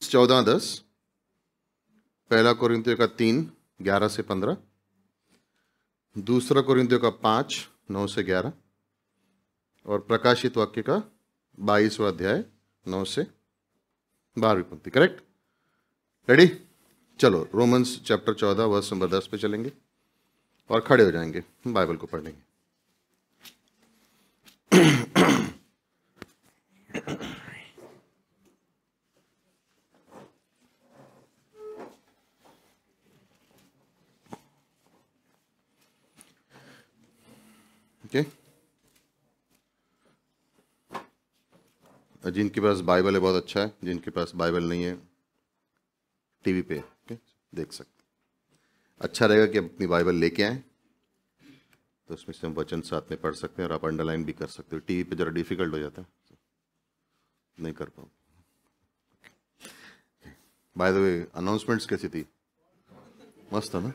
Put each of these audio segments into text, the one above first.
14:10, पहला कोरिन्थियों का 3:11 से 15, दूसरा कोरिन्थियों का 5:9 से 11 और प्रकाशित वाक्य का 22वां अध्याय 9 से 12 पंक्ति। करेक्ट? रेडी? चलो रोमन्स चैप्टर 14 वर्स नंबर 10 पे चलेंगे और खड़े हो जाएंगे, बाइबल को पढ़ेंगे। ओके, जिनके पास बाइबल है बहुत अच्छा है, जिनके पास बाइबल नहीं है टीवी पे देख सकते। अच्छा रहेगा कि अपनी बाइबल लेके आए, तो उसमें से हम वचन साथ में पढ़ सकते हैं और आप अंडरलाइन भी कर सकते हो। टीवी पे जरा डिफिकल्ट हो जाता है, नहीं कर पाओ। बाय द वे, अनाउंसमेंट्स कैसी थी? मस्त था ना?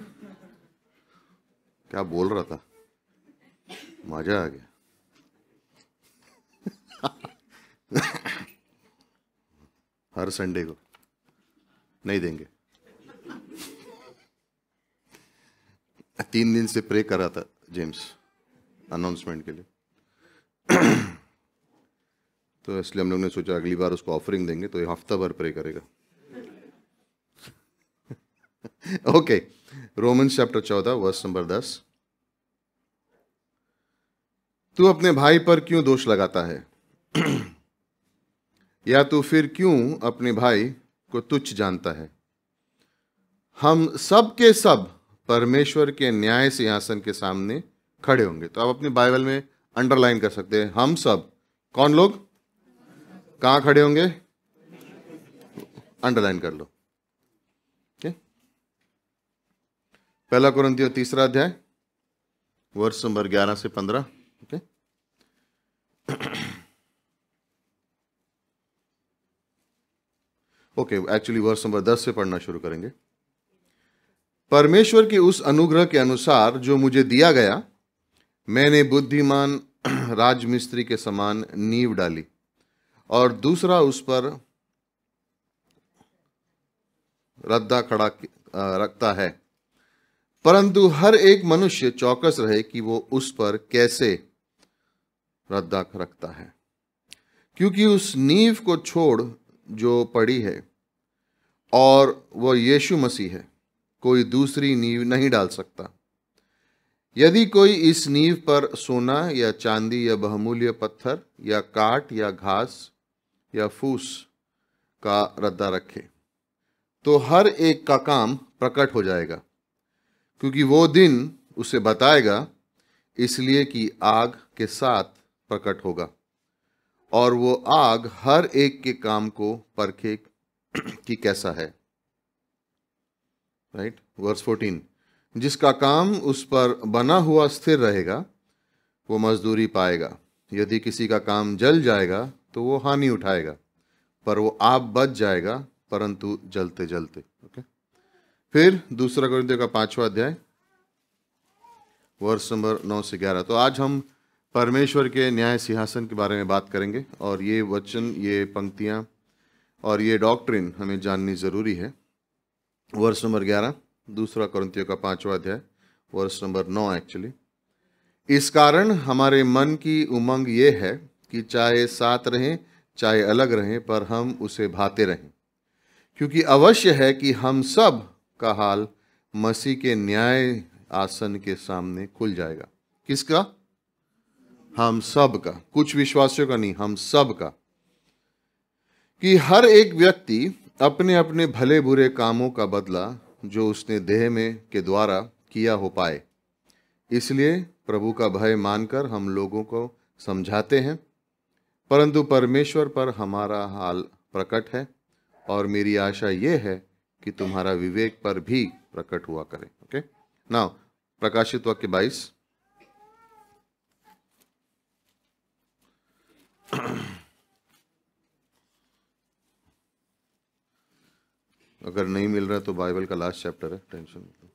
क्या बोल रहा था? मजा आ गया। हर संडे को नहीं देंगे। 3 दिन से प्रे कर रहा था जेम्स अनाउंसमेंट के लिए, तो इसलिए हम लोग ने सोचा अगली बार उसको ऑफरिंग देंगे तो ये हफ्ता भर प्रे करेगा। Okay, Romans chapter 14 verse number 10। तू अपने भाई पर क्यों दोष लगाता है? या तू फिर क्यों अपने भाई को तुच्छ जानता है? हम सब के सब परमेश्वर के न्याय सिंहासन के सामने खड़े होंगे। तो आप अपनी बाइबल में अंडरलाइन कर सकते हैं, हम सब। कौन लोग कहां खड़े होंगे? अंडरलाइन कर लो। ओके, पहला कोरिन्थियों 3 अध्याय वर्स नंबर 11 से 15। Okay, okay, actually verse number 10 से पढ़ना शुरू करेंगे। परमेश्वर के उस अनुग्रह के अनुसार जो मुझे दिया गया, मैंने बुद्धिमान राजमिस्त्री के समान नींव डाली और दूसरा उस पर रद्दा खड़ा रखता है। परंतु हर एक मनुष्य चौकस रहे कि वो उस पर कैसे रद्दा रखता है, क्योंकि उस नींव को छोड़ जो पड़ी है और वह यीशु मसीह है, कोई दूसरी नींव नहीं डाल सकता। यदि कोई इस नींव पर सोना या चांदी या बहुमूल्य पत्थर या काठ या घास या फूस का रद्दा रखे, तो हर एक का काम प्रकट हो जाएगा, क्योंकि वो दिन उसे बताएगा, इसलिए कि आग के साथ प्रकट होगा और वो आग हर एक के काम को परखे कि कैसा है। राइट? वर्स 14, जिसका काम उस पर बना हुआ स्थिर रहेगा वो मजदूरी पाएगा। यदि किसी का काम जल जाएगा तो वो हानि उठाएगा, पर वो आप बच जाएगा, परंतु जलते जलते। ओके, फिर दूसरा कोरिन्थियों का 5वां अध्याय वर्स नंबर 9 से 11। तो आज हम परमेश्वर के न्याय सिंहासन के बारे में बात करेंगे और ये वचन, ये पंक्तियां और ये डॉक्ट्रिन हमें जाननी जरूरी है। वर्स नंबर 11, दूसरा कोरिन्थियों का 5वां अध्याय वर्स नंबर 9 एक्चुअली। इस कारण हमारे मन की उमंग ये है कि चाहे साथ रहें चाहे अलग रहें, पर हम उसे भाते रहें, क्योंकि अवश्य है कि हम सब का हाल मसीह के न्याय आसन के सामने खुल जाएगा। किसका? हम सब का, कुछ विश्वासियों का नहीं, हम सब का। कि हर एक व्यक्ति अपने अपने भले बुरे कामों का बदला जो उसने देह में के द्वारा किया हो पाए। इसलिए प्रभु का भय मानकर हम लोगों को समझाते हैं, परंतु परमेश्वर पर हमारा हाल प्रकट है और मेरी आशा यह है कि तुम्हारा विवेक पर भी प्रकट हुआ करे। ओके, नाउ प्रकाशित वाक्य 22। अगर नहीं मिल रहा तो बाइबल का लास्ट चैप्टर है, टेंशन मतलब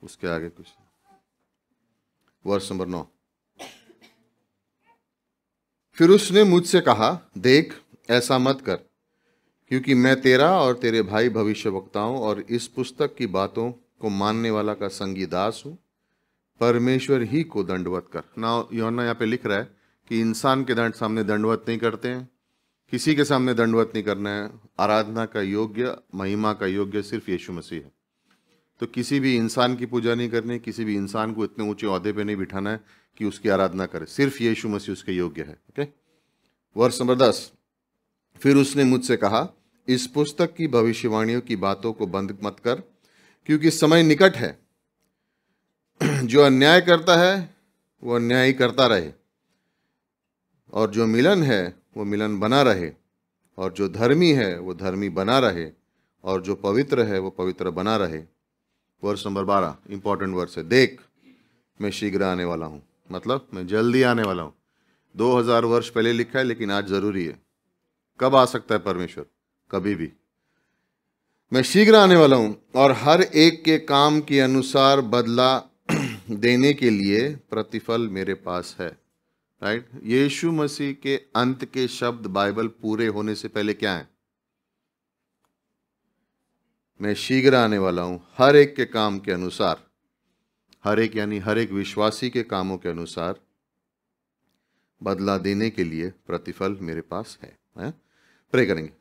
उसके आगे कुछ। वर्स नंबर 9, फिर उसने मुझसे कहा, देख, ऐसा मत कर, क्योंकि मैं तेरा और तेरे भाई भविष्यवक्ताओं और इस पुस्तक की बातों को मानने वाला का संगी दास हूँ। परमेश्वर ही को दंडवत कर। ना यूहन्ना यहाँ पे लिख रहा है कि इंसान के सामने दंडवत नहीं करते हैं, किसी के सामने दंडवत नहीं करना है। आराधना का योग्य, महिमा का योग्य सिर्फ यीशु मसीह है। तो किसी भी इंसान की पूजा नहीं करनी, किसी भी इंसान को इतने ऊंचे ओहदे पे नहीं बिठाना है कि उसकी आराधना करे। सिर्फ यीशु मसीह उसके योग्य है। ओके, वर्ष नंबर 10। फिर उसने मुझसे कहा, इस पुस्तक की भविष्यवाणियों की बातों को बंद मत कर, क्योंकि समय निकट है। जो अन्याय करता है वो अन्याय ही करता रहे, और जो मिलन है वो मिलन बना रहे, और जो धर्मी है वो धर्मी बना रहे, और जो पवित्र है वो पवित्र बना रहे। वर्ष नंबर 12 इंपॉर्टेंट वर्ष है। देख, मैं शीघ्र आने वाला हूँ, मतलब मैं जल्दी आने वाला हूँ। 2000 वर्ष पहले लिखा है, लेकिन आज जरूरी है। कब आ सकता है परमेश्वर? कभी भी। मैं शीघ्र आने वाला हूँ, और हर एक के काम के अनुसार बदला देने के लिए प्रतिफल मेरे पास है। राइट? यीशु मसीह के अंत के शब्द बाइबल पूरे होने से पहले क्या है? मैं शीघ्र आने वाला हूं, हर एक के काम के अनुसार। हर एक यानी हर एक विश्वासी के कामों के अनुसार बदला देने के लिए प्रतिफल मेरे पास है। प्रे करेंगे।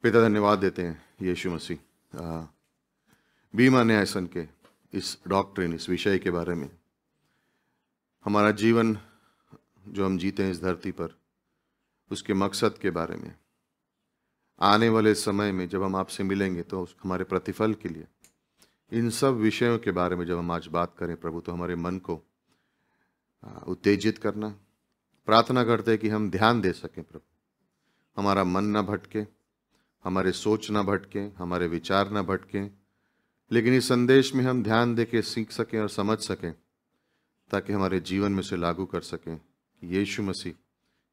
पिता, धन्यवाद देते हैं यीशु मसीह बीमा न्यायसन के इस डॉक्ट्रिन, इस विषय के बारे में। हमारा जीवन जो हम जीते हैं इस धरती पर, उसके मकसद के बारे में, आने वाले समय में जब हम आपसे मिलेंगे तो हमारे प्रतिफल के लिए, इन सब विषयों के बारे में जब हम आज बात करें प्रभु, तो हमारे मन को उत्तेजित करना। प्रार्थना करते हैं कि हम ध्यान दे सकें प्रभु, हमारा मन ना भटके, हमारे सोच ना भटके, हमारे विचार ना भटके, लेकिन इस संदेश में हम ध्यान दे के सीख सकें और समझ सकें, ताकि हमारे जीवन में से लागू कर सकें कि यीशु मसीह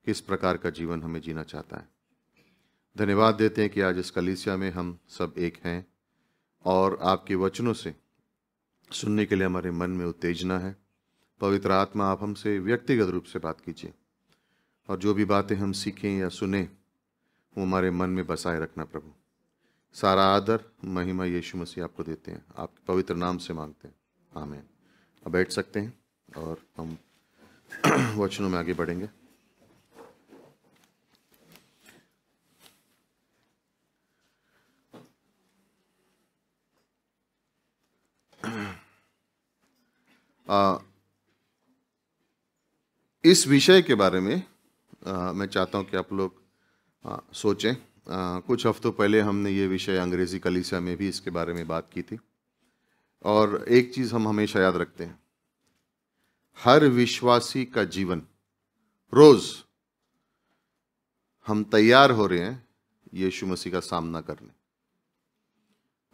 किस प्रकार का जीवन हमें जीना चाहता है। धन्यवाद देते हैं कि आज इस कलीसिया में हम सब एक हैं, और आपके वचनों से सुनने के लिए हमारे मन में उत्तेजना है। पवित्र आत्मा, आप हमसे व्यक्तिगत रूप से बात कीजिए, और जो भी बातें हम सीखें या सुने वो हमारे मन में बसाए रखना प्रभु। सारा आदर महिमा यीशु मसीह आपको देते हैं, आपके पवित्र नाम से मांगते हैं, आमीन। अब बैठ सकते हैं और हम वचनों में आगे बढ़ेंगे। इस विषय के बारे में मैं चाहता हूं कि आप लोग सोचें। कुछ हफ्तों पहले हमने ये विषय अंग्रेजी कलीसिया में भी इसके बारे में बात की थी, और एक चीज़ हम हमेशा याद रखते हैं, हर विश्वासी का जीवन, रोज हम तैयार हो रहे हैं यीशु मसीह का सामना करने।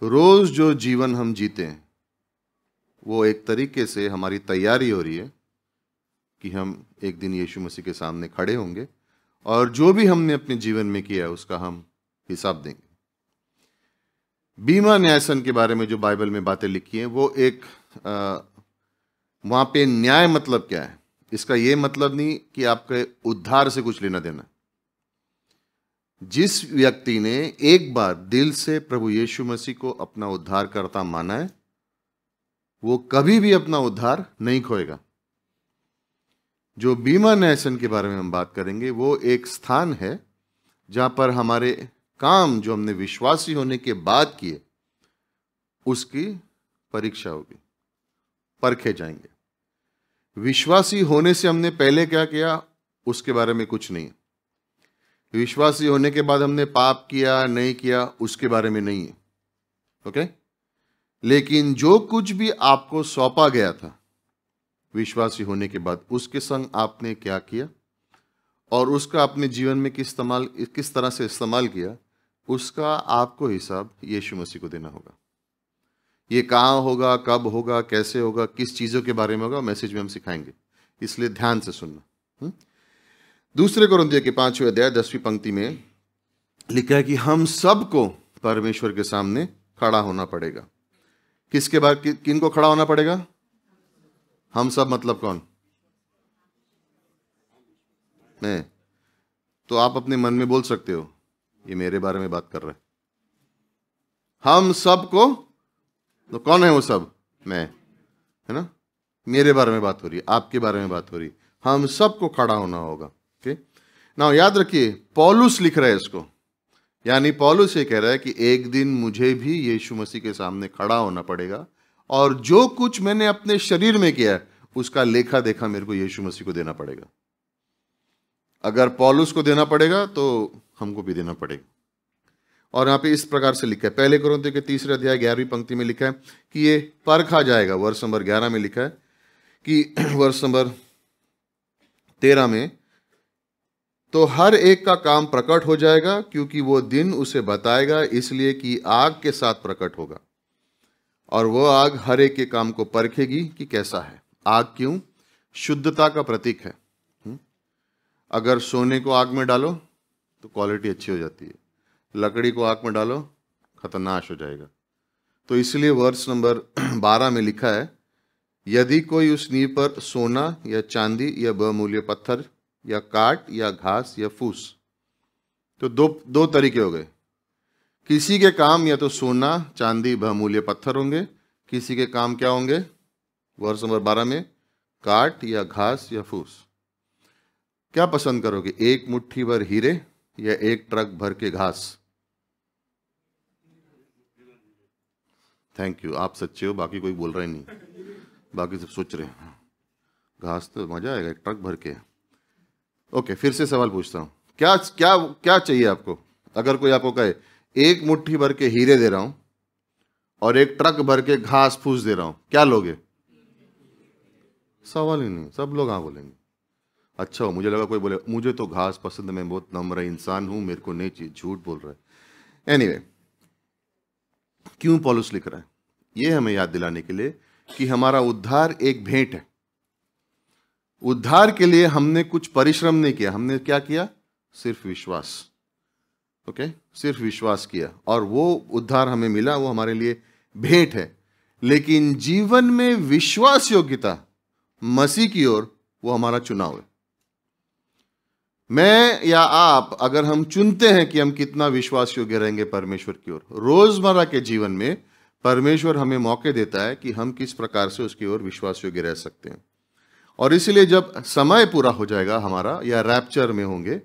रोज जो जीवन हम जीते हैं वो एक तरीके से हमारी तैयारी हो रही है कि हम एक दिन यीशु मसीह के सामने खड़े होंगे, और जो भी हमने अपने जीवन में किया उसका हम हिसाब देंगे। बीमा न्यायसन के बारे में जो बाइबल में बातें लिखी हैं, वो एक वहां पे न्याय मतलब क्या है, इसका ये मतलब नहीं कि आपके उद्धार से कुछ लेना देना। जिस व्यक्ति ने एक बार दिल से प्रभु यीशु मसीह को अपना उद्धारकर्ता माना है, वो कभी भी अपना उद्धार नहीं खोएगा। जो बीमा न्यायसन के बारे में हम बात करेंगे, वो एक स्थान है जहां पर हमारे काम जो हमने विश्वासी होने के बाद किए उसकी परीक्षा होगी, परखे जाएंगे। विश्वासी होने से हमने पहले क्या किया उसके बारे में कुछ नहीं है। विश्वासी होने के बाद हमने पाप किया नहीं किया उसके बारे में नहीं है। ओके? लेकिन जो कुछ भी आपको सौंपा गया था विश्वासी होने के बाद, उसके संग आपने क्या किया और उसका अपने जीवन में किस तरह से इस्तेमाल किया, उसका आपको हिसाब यीशु मसीह को देना होगा। ये कहाँ होगा, कब होगा, कैसे होगा, किस चीज़ों के बारे में होगा, मैसेज में हम सिखाएंगे, इसलिए ध्यान से सुनना। दूसरे कोरिन्थियों के 5वें अध्याय 10वीं पंक्ति में लिखा है कि हम सबको परमेश्वर के सामने खड़ा होना पड़ेगा। किसके बाद किन को खड़ा होना पड़ेगा? हम सब मतलब कौन? मैं, तो आप अपने मन में बोल सकते हो ये मेरे बारे में बात कर रहा है। हम सब को, तो कौन है वो सब? मैं, है ना? मेरे बारे में बात हो रही है, आपके बारे में बात हो रही है, हम सबको खड़ा होना होगा। ओके ना, याद रखिए पौलुस लिख रहा है इसको, यानी पौलुस ये कह रहा है कि एक दिन मुझे भी यीशु मसीह के सामने खड़ा होना पड़ेगा और जो कुछ मैंने अपने शरीर में किया है उसका लेखा देखा मेरे को यीशु मसीह को देना पड़ेगा। अगर पौलुस को देना पड़ेगा तो हमको भी देना पड़ेगा। और यहाँ पे इस प्रकार से लिखा है, पहले कोरिन्थियों के 3 अध्याय 11वीं पंक्ति में लिखा है कि ये परखा जाएगा। वर्ष नंबर 11 में लिखा है कि वर्ष नंबर 13 में, तो हर एक का काम प्रकट हो जाएगा क्योंकि वो दिन उसे बताएगा, इसलिए कि आग के साथ प्रकट होगा और वो आग हर एक के काम को परखेगी कि कैसा है। आग क्यों? शुद्धता का प्रतीक है। अगर सोने को आग में डालो तो क्वालिटी अच्छी हो जाती है, लकड़ी को आग में डालो खतरनाक हो जाएगा। तो इसलिए वर्ष नंबर 12 में लिखा है, यदि कोई उस नींव पर सोना या चांदी या बहुमूल्य पत्थर या काट या घास या फूस, तो दो तरीके हो गए। किसी के काम या तो सोना चांदी बहुमूल्य पत्थर होंगे, किसी के काम क्या होंगे? वर्ष नंबर 12 में काट या घास या फूस। क्या पसंद करोगे, एक मुट्ठी भर हीरे या एक ट्रक भर के घास? थैंक यू, आप सच्चे हो, बाकी कोई बोल रहा ही नहीं, बाकी सब सोच रहे हैं घास तो मजा आएगा, एक ट्रक भर के। ओके, फिर से सवाल पूछता हूं, क्या क्या क्या चाहिए आपको? अगर कोई आपको कहे एक मुट्ठी भर के हीरे दे रहा हूं और एक ट्रक भर के घास फूस दे रहा हूं, क्या लोगे? सवाल ही नहीं, सब लोग हाँ बोलेंगे। अच्छा हो, मुझे लगा कोई बोले मुझे तो घास पसंद है, मैं बहुत नम्र इंसान हूं, मेरे को नहीं चाहिए, झूठ बोल रहा है। एनीवे, क्यों पौलुस लिख रहा है? ये हमें याद दिलाने के लिए कि हमारा उद्धार एक भेंट है। उद्धार के लिए हमने कुछ परिश्रम नहीं किया, हमने क्या किया? सिर्फ विश्वास। ओके, सिर्फ विश्वास किया और वो उद्धार हमें मिला, वो हमारे लिए भेंट है। लेकिन जीवन में विश्वास योग्यता मसीह की ओर, वो हमारा चुनाव है। मैं या आप, अगर हम चुनते हैं कि हम कितना विश्वास योग्य रहेंगे परमेश्वर की ओर, रोजमर्रा के जीवन में परमेश्वर हमें मौके देता है कि हम किस प्रकार से उसकी ओर विश्वास योग्य रह सकते हैं। और इसलिए जब समय पूरा हो जाएगा हमारा, या रैप्चर में होंगे,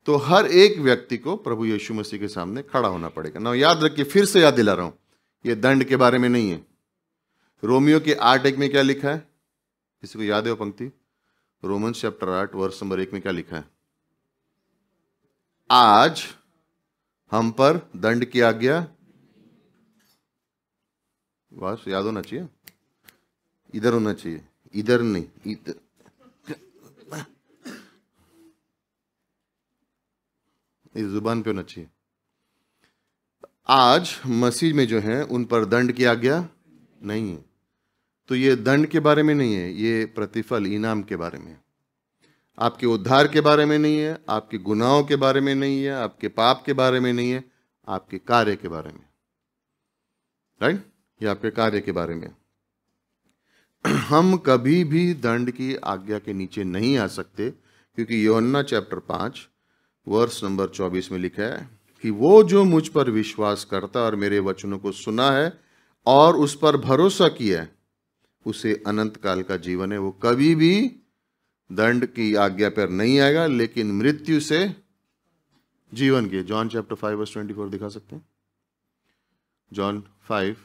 तो हर एक व्यक्ति को प्रभु यीशु मसीह के सामने खड़ा होना पड़ेगा ना। याद रखिए, फिर से याद दिला रहा हूं, यह दंड के बारे में नहीं है। रोमियो के 8:1 में क्या लिखा है? किसी को याद है वो पंक्ति? रोमन्स चैप्टर 8 वर्ष नंबर 1 में क्या लिखा है? आज हम पर दंड की आज्ञा, बस याद होना चाहिए, इधर होना चाहिए, इधर नहीं, इधर। इस जुबान पे होना चाहिए। आज मसीह में जो है उन पर दंड की आज्ञा नहीं है। तो ये दंड के बारे में नहीं है, ये प्रतिफल इनाम के बारे में है। आपके उद्धार के बारे में नहीं है, आपके गुनाहों के बारे में नहीं है, आपके पाप के बारे में नहीं है, आपके कार्य के बारे में। राइट, ये आपके कार्य के बारे में। हम कभी भी दंड की आज्ञा के नीचे नहीं आ सकते, क्योंकि यूहन्ना चैप्टर 5 वर्ष नंबर 24 में लिखा है कि वो जो मुझ पर विश्वास करता और मेरे वचनों को सुना है और उस पर भरोसा किया है, उसे अनंत काल का जीवन है। वो कभी भी दंड की आज्ञा पर नहीं आएगा, लेकिन मृत्यु से जीवन के। जॉन चैप्टर 5 वर्स 24 दिखा सकते हैं? जॉन 5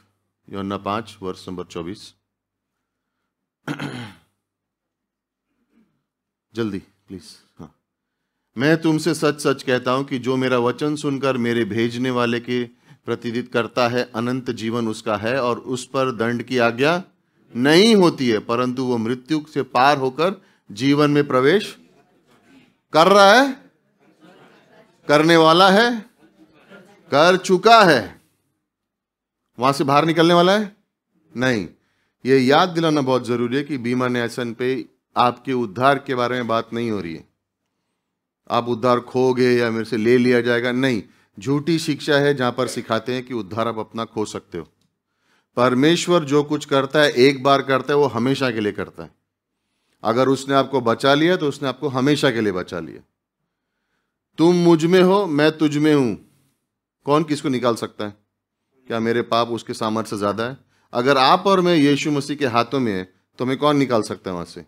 यूहन्ना 5 वर्ष नंबर 24। जल्दी प्लीज। हाँ, मैं तुमसे सच सच कहता हूं कि जो मेरा वचन सुनकर मेरे भेजने वाले के प्रतिदित करता है, अनंत जीवन उसका है और उस पर दंड की आज्ञा नहीं होती है, परंतु वो मृत्यु से पार होकर जीवन में प्रवेश कर रहा है, करने वाला है, कर चुका है। वहां से बाहर निकलने वाला है नहीं। ये याद दिलाना बहुत जरूरी है कि बीमा न्यासन पे आपके उद्धार के बारे में बात नहीं हो रही है। आप उद्धार खोगे या मेरे से ले लिया जाएगा, नहीं। झूठी शिक्षा है जहां पर सिखाते हैं कि उद्धार आप अपना खो सकते हो। परमेश्वर जो कुछ करता है, एक बार करता है, वो हमेशा के लिए करता है। अगर उसने आपको बचा लिया तो उसने आपको हमेशा के लिए बचा लिया। तुम मुझ में हो, मैं तुझ में हूं, कौन किसको निकाल सकता है? क्या मेरे पाप उसके सामर्थ्य से ज्यादा है? अगर आप और मैं यीशु मसीह के हाथों में है तो हमें कौन निकाल सकता है वहां से?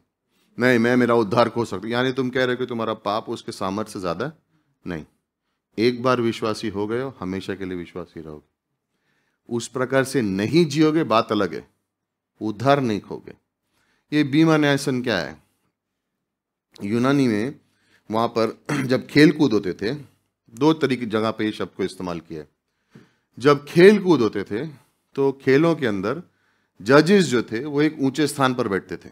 नहीं, मैं मेरा उद्धार खो सकता हूं। यानी तुम कह रहे हो कि तुम्हारा पाप उसके सामर्थ्य से ज्यादा है? नहीं, एक बार विश्वासी हो गए हो, हमेशा के लिए विश्वासी रहोगे। उस प्रकार से नहीं जियोगे, बात अलग है, उद्धार नहीं खोगे। ये बीमा न्यायसन क्या है? यूनानी में वहां पर जब खेल कूद होते थे, दो तरीके जगह पे ये शब्द को इस्तेमाल किया है। जब खेल कूद होते थे तो खेलों के अंदर जजेस जो थे वो एक ऊंचे स्थान पर बैठते थे,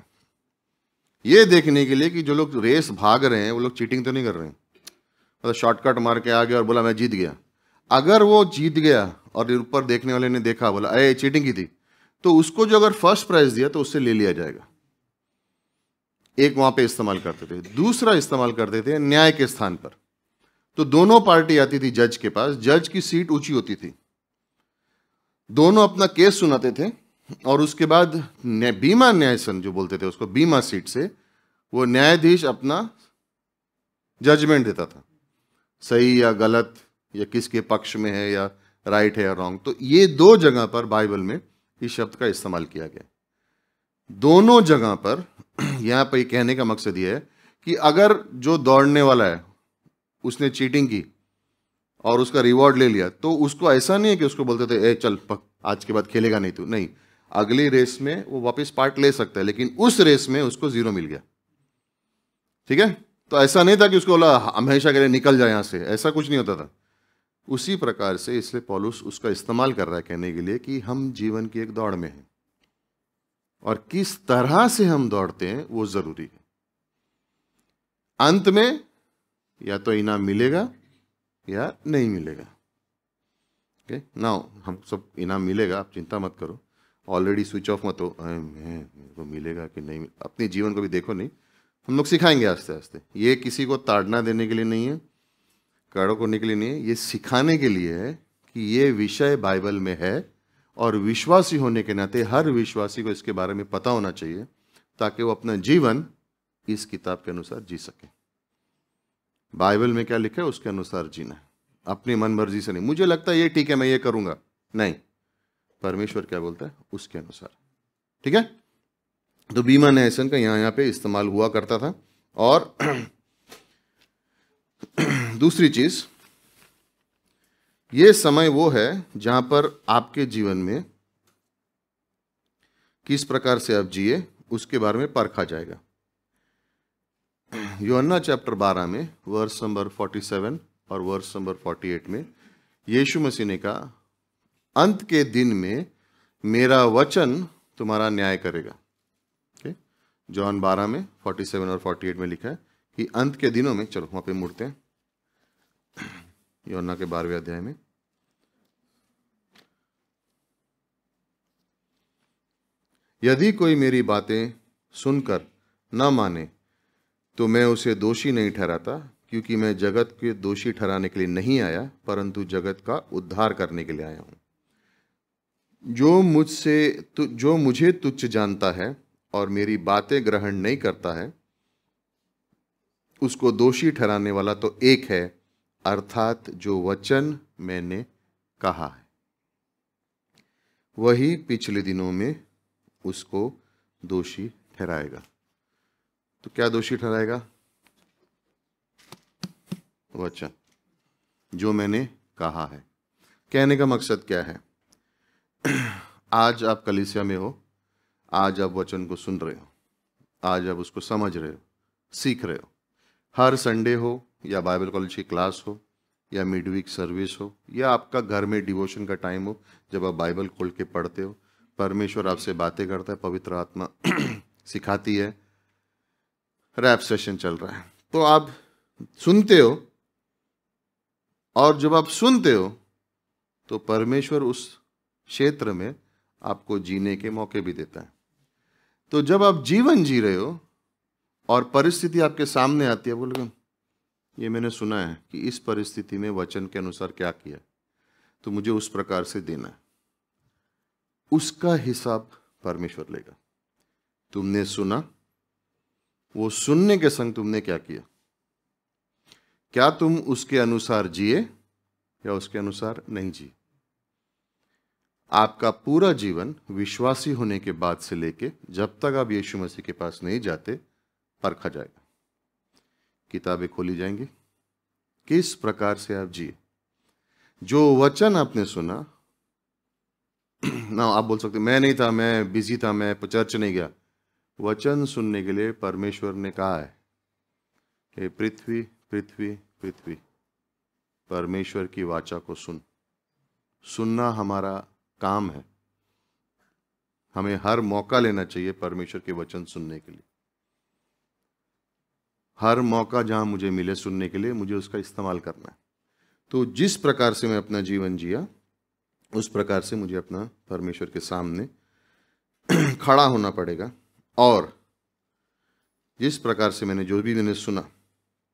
ये देखने के लिए कि जो लोग रेस भाग रहे हैं वो लोग चीटिंग तो नहीं कर रहे हैं। मतलब शॉर्टकट मार के आ गया और बोला मैं जीत गया। अगर वो जीत गया और ऊपर देखने वाले ने देखा, बोला अरे चीटिंग की थी, तो उसको जो अगर फर्स्ट प्राइज दिया तो उससे ले लिया जाएगा। एक वहां पे इस्तेमाल करते थे। दूसरा इस्तेमाल करते थे न्याय के स्थान पर। तो दोनों पार्टी आती थी जज के पास, जज की सीट ऊंची होती थी, दोनों अपना केस सुनाते थे और उसके बाद बीमा न्यायसन जो बोलते थे उसको, बीमा सीट से वो न्यायाधीश अपना जजमेंट देता था, सही या गलत, या किसके पक्ष में है, या राइट है या रॉन्ग। तो ये दो जगह पर बाइबल में इस शब्द का इस्तेमाल किया गया। दोनों जगह पर यहां पर कहने का मकसद यह है कि अगर जो दौड़ने वाला है उसने चीटिंग की और उसका रिवॉर्ड ले लिया, तो उसको ऐसा नहीं है कि उसको बोलते थे ए चल आज के बाद खेलेगा नहीं तू, नहीं, अगली रेस में वो वापस पार्ट ले सकता है, लेकिन उस रेस में उसको 0 मिल गया। ठीक है? तो ऐसा नहीं था कि उसको बोला हमेशा के लिए निकल जाए यहां से, ऐसा कुछ नहीं होता था। उसी प्रकार से इसलिए पौलुस उसका इस्तेमाल कर रहा है कहने के लिए कि हम जीवन की एक दौड़ में हैं और किस तरह से हम दौड़ते हैं वो जरूरी है। अंत में या तो इनाम मिलेगा या नहीं मिलेगा। ओके, नाउ हम सब इनाम मिलेगा, आप चिंता मत करो, ऑलरेडी स्विच ऑफ मत हो, मेरे को मिलेगा कि नहीं। अपने जीवन को भी देखो, नहीं, हम लोग सिखाएंगे आस्ते आस्ते। ये किसी को ताड़ना देने के लिए नहीं है, कड़ो करने के लिए नहीं है, ये सिखाने के लिए है कि ये विषय बाइबल में है और विश्वासी होने के नाते हर विश्वासी को इसके बारे में पता होना चाहिए ताकि वो अपना जीवन इस किताब के अनुसार जी सके। बाइबल में क्या लिखा है उसके अनुसार जीना है, अपनी मन मर्जी से नहीं। मुझे लगता है ये ठीक है मैं ये करूंगा, नहीं, परमेश्वर क्या बोलता है उसके अनुसार। ठीक है? तो बीमा न्यायसन का यहाँ पे इस्तेमाल हुआ करता था। और दूसरी चीज, ये समय वो है जहां पर आपके जीवन में किस प्रकार से आप जिए उसके बारे में परखा जाएगा। यूहन्ना चैप्टर 12 में वर्स नंबर 47 और वर्स नंबर 48 में यीशु मसीह ने कहा अंत के दिन में मेरा वचन तुम्हारा न्याय करेगा। जॉन 12 में 47 और 48 में लिखा है कि अंत के दिनों में, चलो वहां पे मुड़ते हैं, यूहन्ना के 12वें अध्याय में, यदि कोई मेरी बातें सुनकर न माने तो मैं उसे दोषी नहीं ठहराता, क्योंकि मैं जगत के दोषी ठहराने के लिए नहीं आया परंतु जगत का उद्धार करने के लिए आया हूं। जो मुझे तुच्छ जानता है और मेरी बातें ग्रहण नहीं करता है उसको दोषी ठहराने वाला तो एक है, अर्थात जो वचन मैंने कहा है वही पिछले दिनों में उसको दोषी ठहराएगा। तो क्या दोषी ठहराएगा? वचन जो मैंने कहा है। कहने का मकसद क्या है? आज आप कलीसिया में हो, आज आप वचन को सुन रहे हो, आज आप उसको समझ रहे हो, सीख रहे हो। हर संडे हो या बाइबल कॉलेज की क्लास हो या मिडवीक सर्विस हो या आपका घर में डिवोशन का टाइम हो, जब आप बाइबल खोल के पढ़ते हो, परमेश्वर आपसे बातें करता है, पवित्र आत्मा सिखाती है, रैप सेशन चल रहा है, तो आप सुनते हो। और जब आप सुनते हो तो परमेश्वर उस क्षेत्र में आपको जीने के मौके भी देता है। तो जब आप जीवन जी रहे हो और परिस्थिति आपके सामने आती है, बोलोगे ये मैंने सुना है कि इस परिस्थिति में वचन के अनुसार क्या किया, तो मुझे उस प्रकार से देना है, उसका हिसाब परमेश्वर लेगा। तुमने सुना, वो सुनने के संग तुमने क्या किया। क्या तुम उसके अनुसार जिए या उसके अनुसार नहीं जिए? आपका पूरा जीवन विश्वासी होने के बाद से लेके जब तक आप यीशु मसीह के पास नहीं जाते परखा जाएगा। किताबें खोली जाएंगी, किस प्रकार से आप जिए। जो वचन आपने सुना ना, आप बोल सकते मैं नहीं था, मैं बिजी था, मैं चर्च नहीं गया। वचन सुनने के लिए परमेश्वर ने कहा है कि पृथ्वी पृथ्वी पृथ्वी परमेश्वर की वाचा को सुनना हमारा काम है। हमें हर मौका लेना चाहिए परमेश्वर के वचन सुनने के लिए। हर मौका जहां मुझे मिले सुनने के लिए, मुझे उसका इस्तेमाल करना है। तो जिस प्रकार से मैं अपना जीवन जिया, उस प्रकार से मुझे अपना परमेश्वर के सामने खड़ा होना पड़ेगा। और जिस प्रकार से जो भी मैंने सुना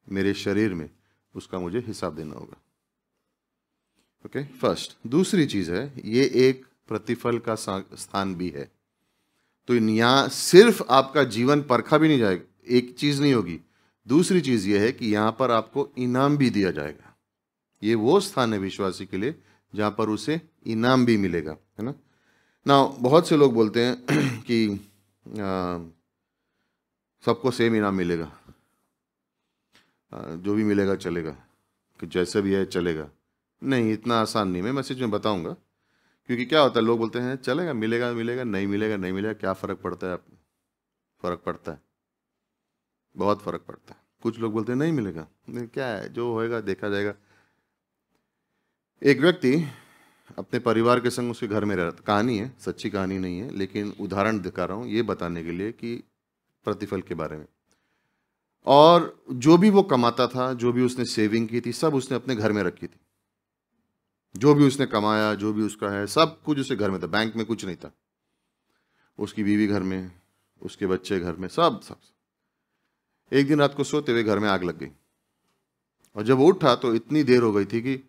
मेरे शरीर में, उसका मुझे हिसाब देना होगा। Okay, first. दूसरी चीज है, ये एक प्रतिफल का स्थान भी है। तो यहाँ सिर्फ आपका जीवन परखा भी नहीं जाएगा, एक चीज नहीं होगी। दूसरी चीज ये है कि यहाँ पर आपको इनाम भी दिया जाएगा। ये वो स्थान है विश्वासी के लिए जहाँ पर उसे इनाम भी मिलेगा, है ना। बहुत से लोग बोलते हैं कि सबको सेम इनाम मिलेगा, जो भी मिलेगा चलेगा, कि जैसे भी है चलेगा। नहीं, इतना आसान नहीं। मैं मैसेज में बताऊंगा। क्योंकि क्या होता है, लोग बोलते हैं चलेगा, मिलेगा मिलेगा, नहीं मिलेगा नहीं मिलेगा, क्या फ़र्क पड़ता है। फ़र्क पड़ता है, बहुत फ़र्क पड़ता है। कुछ लोग बोलते हैं नहीं मिलेगा, क्या है, जो होएगा देखा जाएगा। एक व्यक्ति अपने परिवार के संग उसके घर में रहता, कहानी है, सच्ची कहानी नहीं है, लेकिन उदाहरण दिखा रहा हूँ ये बताने के लिए कि प्रतिफल के बारे में। और जो भी वो कमाता था, जो भी उसने सेविंग की थी, सब उसने अपने घर में रखी थी। जो भी उसने कमाया, जो भी उसका है, सब कुछ उसे घर में था। बैंक में कुछ नहीं था। उसकी बीवी घर में, उसके बच्चे घर में, सब सब। एक दिन रात को सोते हुए घर में आग लग गई। और जब वो उठा तो इतनी देर हो गई थी कि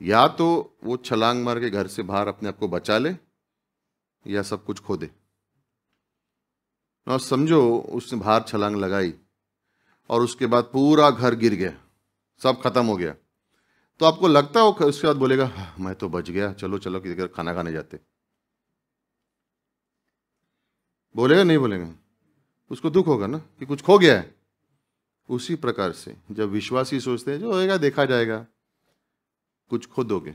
या तो वो छलांग मार के घर से बाहर अपने आप को बचा ले या सब कुछ खो दे। और समझो उसने बाहर छलांग लगाई और उसके बाद पूरा घर गिर गया, सब खत्म हो गया। तो आपको लगता हो उसके बाद बोलेगा मैं तो बच गया, चलो चलो किसी घर खाना खाने जाते? बोलेगा नहीं बोलेगा? उसको दुख होगा ना कि कुछ खो गया है। उसी प्रकार से जब विश्वासी सोचते हैं जो होएगा देखा जाएगा, कुछ खो दोगे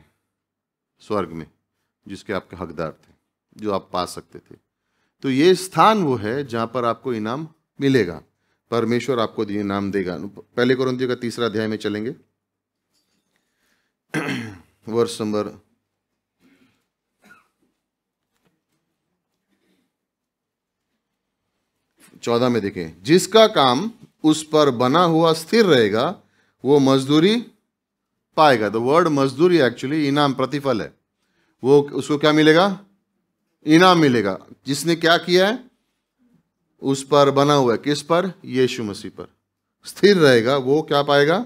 स्वर्ग में जिसके आपके हकदार थे, जो आप पा सकते थे। तो ये स्थान वो है जहां पर आपको इनाम मिलेगा, परमेश्वर आपको इनाम देगा। पहले कोरिन्थियों का 3 अध्याय में चलेंगे, वर्ष नंबर 14 में देखें। जिसका काम उस पर बना हुआ स्थिर रहेगा वो मजदूरी पाएगा। द वर्ड मजदूरी एक्चुअली इनाम, प्रतिफल है। वो उसको क्या मिलेगा? इनाम मिलेगा। जिसने क्या किया है, उस पर बना हुआ है। किस पर? यीशु मसीह पर स्थिर रहेगा, वो क्या पाएगा?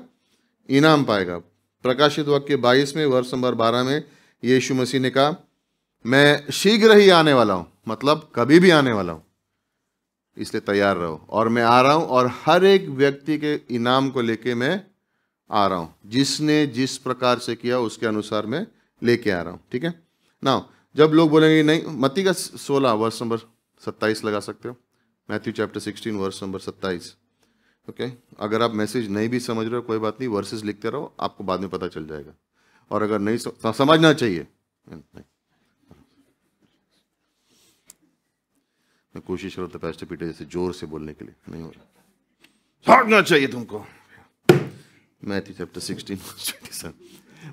इनाम पाएगा। प्रकाशित वाक्य 22 में वर्ष नंबर 12 में यीशु मसीह ने कहा मैं शीघ्र ही आने वाला हूं, मतलब कभी भी आने वाला हूं, इसलिए तैयार रहो। और मैं आ रहा हूं और हर एक व्यक्ति के इनाम को लेके मैं आ रहा हूं। जिसने जिस प्रकार से किया उसके अनुसार मैं लेके आ रहा हूं। ठीक है ना। जब लोग बोलेंगे नहीं, मत्ती का 16 वर्ष नंबर 27 लगा सकते हो, मैथ्यू चैप्टर 16 वर्ष नंबर 27। ओके, अगर आप मैसेज नहीं भी समझ रहे हो कोई बात नहीं, वर्सेस लिखते रहो, आपको बाद में पता चल जाएगा। और अगर नहीं समझना चाहिए, नहीं, मैं कोशिश करो तो पैस्टर पीटर जैसे जोर से बोलने के लिए, नहीं हो रहा। समझना चाहिए तुमको। मैथ्यू चैप्टर 16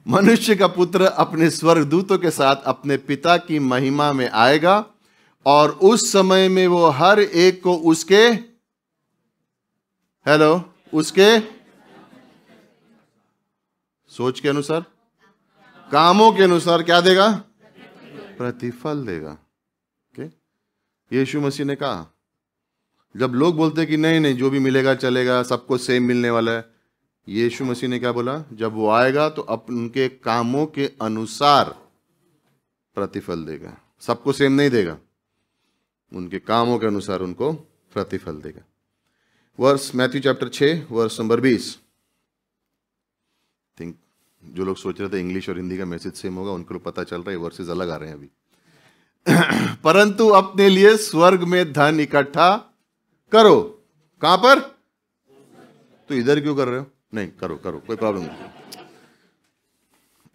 मनुष्य का पुत्र अपने स्वर्गदूतों के साथ अपने पिता की महिमा में आएगा और उस समय में वो हर एक को उसके सोच के अनुसार, कामों के अनुसार क्या देगा? प्रतिफल देगा। यीशु मसीह ने कहा, जब लोग बोलते कि नहीं नहीं जो भी मिलेगा चलेगा, सबको सेम मिलने वाला है, यीशु मसीह ने क्या बोला? जब वो आएगा तो उनके कामों के अनुसार प्रतिफल देगा। सबको सेम नहीं देगा, उनके कामों के अनुसार उनको प्रतिफल देगा। वर्ष मैथ्यू चैप्टर 6 वर्ष नंबर 20। जो लोग सोच रहे थे इंग्लिश और हिंदी का मैसेज सेम होगा, उनको लोग पता चल रहा है वर्सेस अलग आ रहे हैं अभी। परंतु अपने लिए स्वर्ग में धन इकट्ठा करो। कहां पर? तो इधर क्यों कर रहे हो? नहीं, करो करो, कोई प्रॉब्लम नहीं।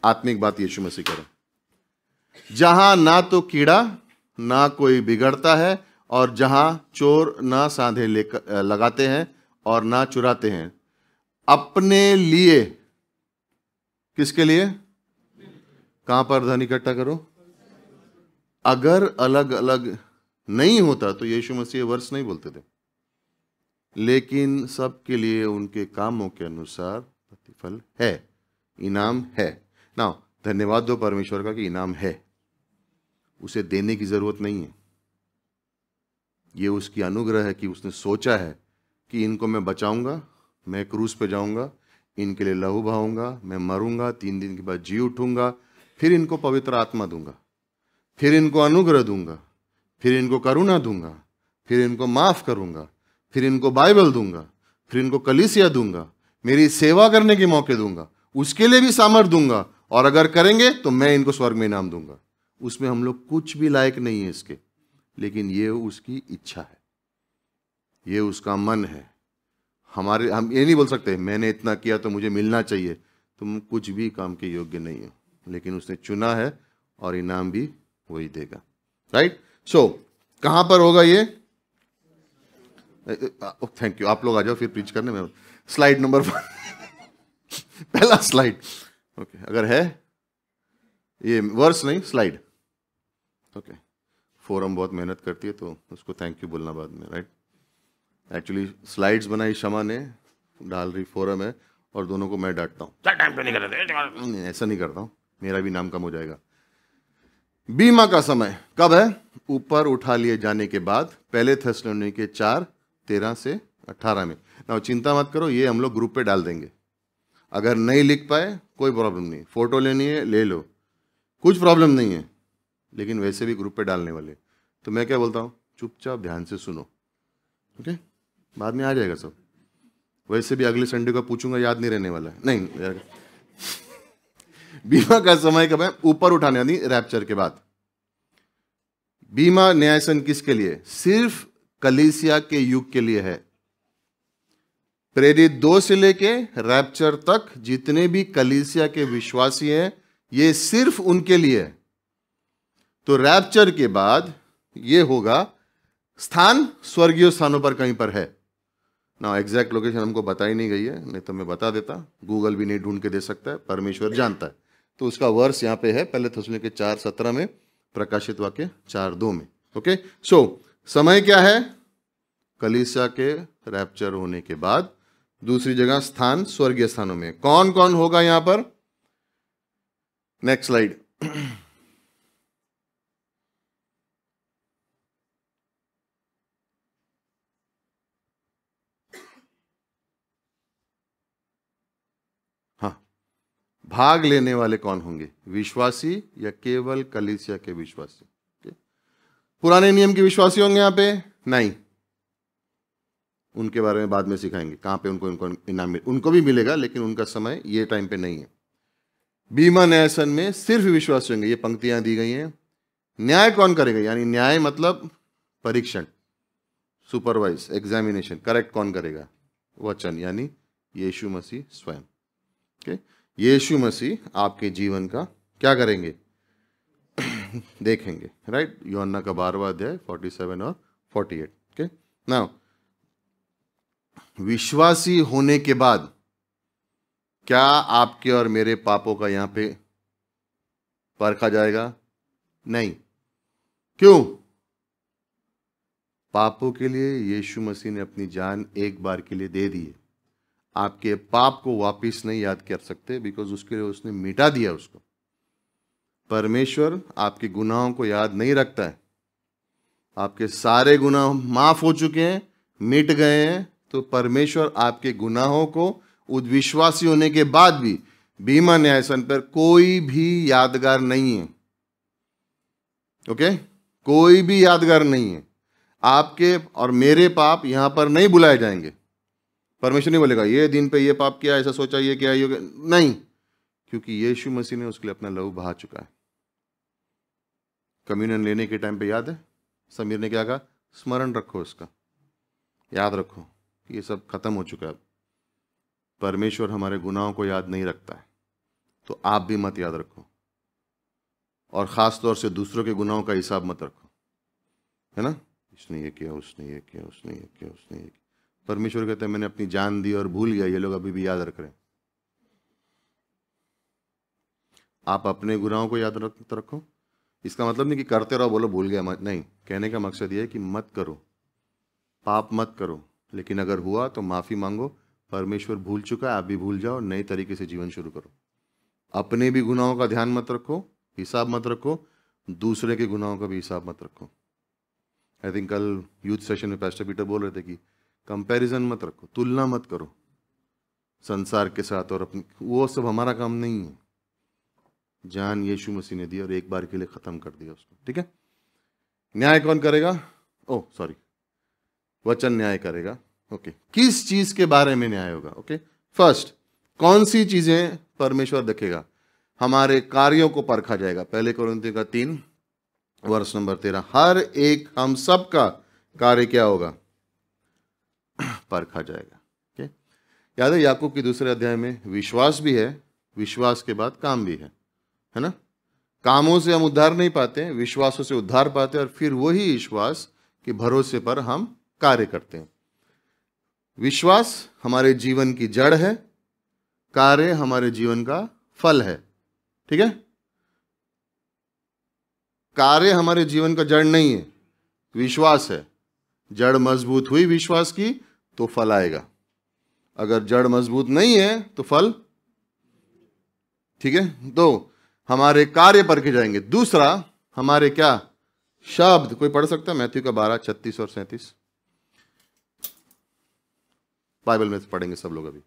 आत्मिक बात यीशु मसीह करो। जहां ना तो कीड़ा ना कोई बिगड़ता है, और जहां चोर ना सांधे लगाते हैं और ना चुराते हैं। अपने लिए, किसके लिए? कहां पर धन इकट्ठा करो? अगर अलग अलग नहीं होता तो यीशु मसीह वर्ष नहीं बोलते थे, लेकिन सबके लिए उनके कामों के अनुसार प्रतिफल है, इनाम है ना। धन्यवाद दो परमेश्वर का कि इनाम है, उसे देने की जरूरत नहीं है। ये उसकी अनुग्रह है कि उसने सोचा है कि इनको मैं बचाऊंगा, मैं क्रूस पे जाऊंगा, इनके लिए लहू बहाऊंगा, मैं मरूंगा, 3 दिन के बाद जी उठूंगा, फिर इनको पवित्र आत्मा दूंगा, फिर इनको अनुग्रह दूंगा, फिर इनको करुणा दूंगा, फिर इनको माफ करूंगा, फिर इनको बाइबल दूंगा, फिर इनको कलीसिया दूंगा, मेरी सेवा करने के मौके दूंगा, उसके लिए भी सामर्थ दूंगा, और अगर करेंगे तो मैं इनको स्वर्ग में इनाम दूंगा। उसमें हम लोग कुछ भी लायक नहीं है इसके, लेकिन ये उसकी इच्छा है, ये उसका मन है। हम ये नहीं बोल सकते मैंने इतना किया तो मुझे मिलना चाहिए। तुम कुछ भी काम के योग्य नहीं हो, लेकिन उसने चुना है और इनाम भी वही देगा। राइट? सो कहां पर होगा ये? थैंक यू, आप लोग आ जाओ फिर प्रीच करने में। स्लाइड नंबर 1 पहला स्लाइड। ओके, अगर है ये वर्स नहीं, स्लाइड। ओके, फोरम बहुत मेहनत करती है तो उसको थैंक यू बोलना बाद में। राइट? एक्चुअली स्लाइड्स बनाई शमा ने, डाल रही फोरम है, और दोनों को मैं डांटता हूँ, टाइम पे नहीं कर रहे। ऐसा नहीं करता हूँ, मेरा भी नाम कम हो जाएगा। बीमा का समय कब है? ऊपर उठा लिए जाने के बाद, पहले थेसलोनिके 4:13 से 18 में। ना चिंता मत करो, ये हम लोग ग्रुप पे डाल देंगे। अगर नहीं लिख पाए कोई प्रॉब्लम नहीं, फोटो लेनी है ले लो, कुछ प्रॉब्लम नहीं है, लेकिन वैसे भी ग्रुप पे डालने वाले। तो मैं क्या बोलता हूँ, चुपचाप ध्यान से सुनो। ओके, बाद में आ जाएगा सब। वैसे भी अगले संडे को पूछूंगा, याद नहीं रहने वाला है। नहीं, बीमा का समय कब है? ऊपर उठाने यानी रैप्चर के बाद। बीमा न्यायसन किसके लिए? सिर्फ कलीसिया के युग के लिए है। प्रेरित 2 से लेके रैप्चर तक जितने भी कलीसिया के विश्वासी हैं, ये सिर्फ उनके लिए है। तो रैप्चर के बाद ये होगा, स्थान स्वर्गीय स्थानों पर कहीं पर है ना। एग्जैक्ट लोकेशन हमको बताई नहीं गई है, नहीं तो मैं बता देता। गूगल भी नहीं ढूंढ के दे सकता है, परमेश्वर जानता है। तो उसका वर्ष यहाँ पे है, पहले थेसलोनिके 4:17 में, प्रकाशित वाक्य 4:2 में। ओके, सो समय क्या है? कलीसिया के रैप्चर होने के बाद। दूसरी जगह स्थान स्वर्गीय स्थानों में। कौन कौन होगा यहां पर? Next slide. हाँ, भाग लेने वाले कौन होंगे? विश्वासी या केवल कलीसिया के विश्वासी? पुराने नियम के विश्वासी होंगे यहां पे? नहीं, उनके बारे में बाद में सिखाएंगे कहां पे उनको इनाम उनको भी मिलेगा, लेकिन उनका समय ये टाइम पे नहीं है। बीमा न्यायसन में सिर्फ विश्वासी होंगे। ये पंक्तियां दी गई हैं। न्याय कौन करेगा? यानी न्याय मतलब परीक्षण, सुपरवाइज, एग्जामिनेशन, करेक्ट कौन करेगा? वचन यानी यीशु मसीह स्वयं। ओके, यीशु मसीह आपके जीवन का क्या करेंगे? देखेंगे। राइट? यूहन्ना का 12वां अध्याय 47 और 48। ओके, नाउ विश्वासी होने के बाद क्या आपके और मेरे पापों का यहां पे परखा जाएगा? नहीं। क्यों? पापों के लिए यीशु मसीह ने अपनी जान एक बार के लिए दे दी है। आपके पाप को वापस नहीं याद कर सकते, बिकॉज उसके लिए उसने मिटा दिया उसको। परमेश्वर आपके गुनाहों को याद नहीं रखता है। आपके सारे गुनाह माफ हो चुके हैं, मिट गए हैं। तो परमेश्वर आपके गुनाहों को उद्विश्वासी होने के बाद भी बीमा न्यायसन पर कोई भी यादगार नहीं है। ओके, कोई भी यादगार नहीं है। आपके और मेरे पाप यहां पर नहीं बुलाए जाएंगे। परमेश्वर नहीं बोलेगा ये दिन पे ये पाप किया, ऐसा सोचा, ये किया, ये नहीं, क्योंकि यीशु मसीह ने उसके लिए अपना लहू बहा चुका है। कम्युनियन लेने के टाइम पे याद है समीर ने क्या कहा? स्मरण रखो, इसका याद रखो कि ये सब खत्म हो चुका है। परमेश्वर हमारे गुनाहों को याद नहीं रखता है, तो आप भी मत याद रखो, और ख़ास तौर से दूसरों के गुनाहों का हिसाब मत रखो, है ना? इसने ये किया, उसने ये किया, उसने ये किया, उसने ये किया। परमेश्वर कहते हैं मैंने अपनी जान दी और भूल गया, ये लोग अभी भी याद रख रहे हैं। आप अपने गुनाहों को याद रखो। इसका मतलब नहीं कि करते रहो, बोलो भूल गया मत, नहीं। कहने का मकसद ये है कि मत करो, पाप मत करो, लेकिन अगर हुआ तो माफ़ी मांगो। परमेश्वर भूल चुका है, आप भी भूल जाओ, नए तरीके से जीवन शुरू करो। अपने भी गुनाहों का ध्यान मत रखो, हिसाब मत रखो, दूसरे के गुनाहों का भी हिसाब मत रखो। आई थिंक कल यूथ सेशन में पास्टर पीटर बोल रहे थे कि कंपैरिजन मत रखो, तुलना मत करो संसार के साथ और अपनी, वो सब हमारा काम नहीं है। जान यीशु मसीह ने दी और एक बार के लिए खत्म कर दिया उसको, ठीक है? न्याय कौन करेगा? ओह सॉरी, वचन न्याय करेगा। ओके, किस चीज के बारे में न्याय होगा? ओके, फर्स्ट, कौन सी चीजें परमेश्वर देखेगा? हमारे कार्यों को परखा जाएगा। पहले कोरिन्थियों का 3 वर्ष नंबर 13, हर एक हम सब का कार्य क्या होगा? परखा जाएगा। ओके, याद है याकूब के दूसरे अध्याय में विश्वास भी है, विश्वास के बाद काम भी है ना? कामों से हम उद्धार नहीं पाते, विश्वासों से उद्धार पाते हैं, और फिर वही विश्वास के भरोसे पर हम कार्य करते हैं। विश्वास हमारे जीवन की जड़ है, कार्य हमारे जीवन का फल है, ठीक है? कार्य हमारे जीवन का जड़ नहीं है, विश्वास है। जड़ मजबूत हुई विश्वास की तो फल आएगा, अगर जड़ मजबूत नहीं है तो फल, ठीक है? तो हमारे कार्य परखे जाएंगे। दूसरा, हमारे क्या शब्द। कोई पढ़ सकता है मैथ्यू का 12, 36 और 37? बाइबल में पढ़ेंगे सब लोग अभी।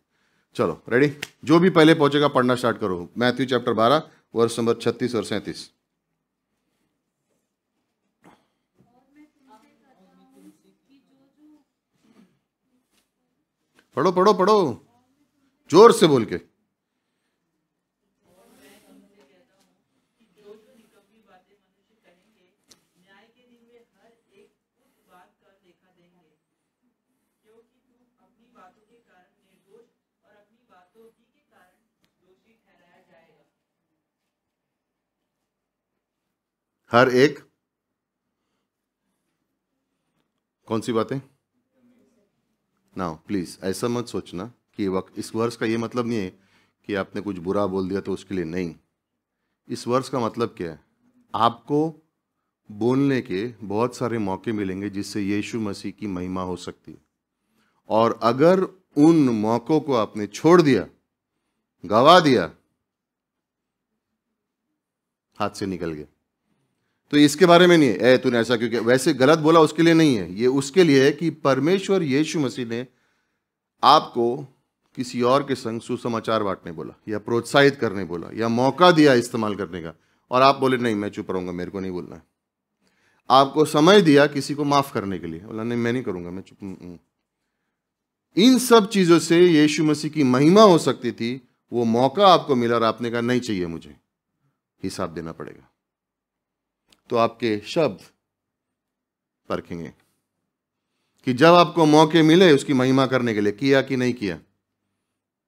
चलो रेडी, जो भी पहले पहुंचेगा पढ़ना स्टार्ट करो। मैथ्यू चैप्टर 12 वर्ष नंबर 36 और 37। पढ़ो पढ़ो पढ़ो, जोर से बोल के। हर एक, कौन सी बातें? नाउ प्लीज ऐसा मत सोचना कि वक्त, इस वर्ष का ये मतलब नहीं है कि आपने कुछ बुरा बोल दिया तो उसके लिए नहीं। इस वर्ष का मतलब क्या है? आपको बोलने के बहुत सारे मौके मिलेंगे जिससे यीशु मसीह की महिमा हो सकती है, और अगर उन मौकों को आपने छोड़ दिया, गवा दिया, हाथ से निकल गया, तो इसके बारे में नहीं है ए तूने ऐसा क्योंकि वैसे गलत बोला, उसके लिए नहीं है। ये उसके लिए है कि परमेश्वर यीशु मसीह ने आपको किसी और के संग सुसमाचार बांटने बोला, या प्रोत्साहित करने बोला, या मौका दिया इस्तेमाल करने का, और आप बोले नहीं मैं चुप रहूंगा, मेरे को नहीं बोलना है। आपको समय दिया किसी को माफ करने के लिए, बोला नहीं मैं नहीं करूंगा, मैं चुप। इन सब चीजों से यीशु मसीह की महिमा हो सकती थी। वो मौका आपको मिला और आपने कहा नहीं चाहिए, मुझे हिसाब देना पड़ेगा। तो आपके शब्द परखेंगे कि जब आपको मौके मिले उसकी महिमा करने के लिए, किया कि नहीं किया,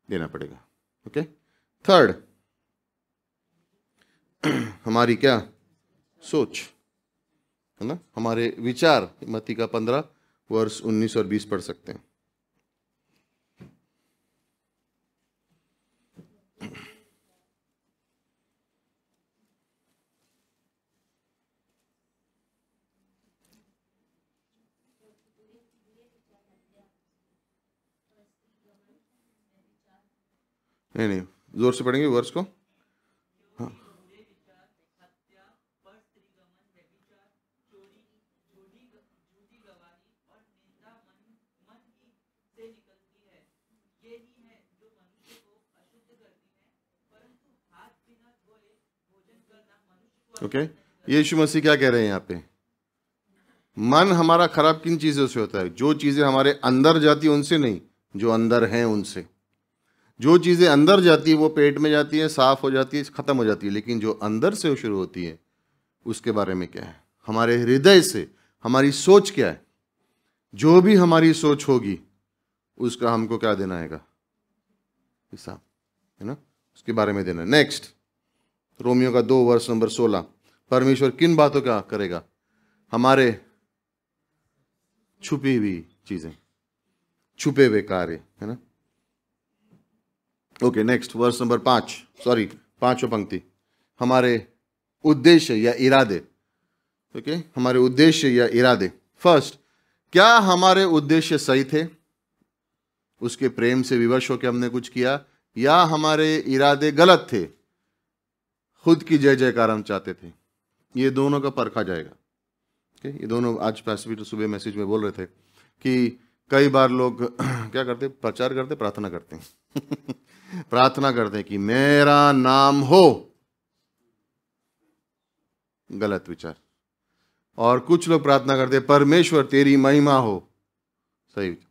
देना पड़ेगा। ओके, थर्ड, हमारी क्या सोच है ना, हमारे विचार। मत्ती का 15 वर्ष 19 और 20 पढ़ सकते हैं। नहीं नहीं, जोर से पढ़ेंगे वर्ष को। हाँ, ओके, यीशु मसीह क्या कह रहे हैं यहाँ पे? मन हमारा खराब किन चीजों से होता है? जो चीजें हमारे अंदर जाती हैं उनसे नहीं, जो अंदर हैं उनसे। जो चीज़ें अंदर जाती है वो पेट में जाती है, साफ हो जाती है, खत्म हो जाती है, लेकिन जो अंदर से शुरू होती है उसके बारे में क्या है? हमारे हृदय से हमारी सोच क्या है? जो भी हमारी सोच होगी उसका हमको क्या देना है? हिसाब, है ना? उसके बारे में देना। नेक्स्ट, रोमियो का 2 वर्ष नंबर 16। परमेश्वर किन बातों का करेगा? हमारे छुपी हुई चीजें, छुपे हुए कार्य, है ना? Okay, next verse number 5, sorry 5वीं पंक्ति, हमारे उद्देश्य या इरादे। ओके, हमारे उद्देश्य या इरादे। फर्स्ट, क्या हमारे उद्देश्य सही थे? उसके प्रेम से विवश होकर हमने कुछ किया, या हमारे इरादे गलत थे, खुद की जय जयकार हम चाहते थे? ये दोनों का परखा जाएगा। ओके, ये दोनों, आज पास भी तो सुबह मैसेज में बोल रहे थे कि कई बार लोग क्या करते, प्रचार करते, प्रार्थना करते हैं प्रार्थना करते हैं कि मेरा नाम हो, गलत विचार। और कुछ लोग प्रार्थना करते हैं परमेश्वर तेरी महिमा हो, सही विचार।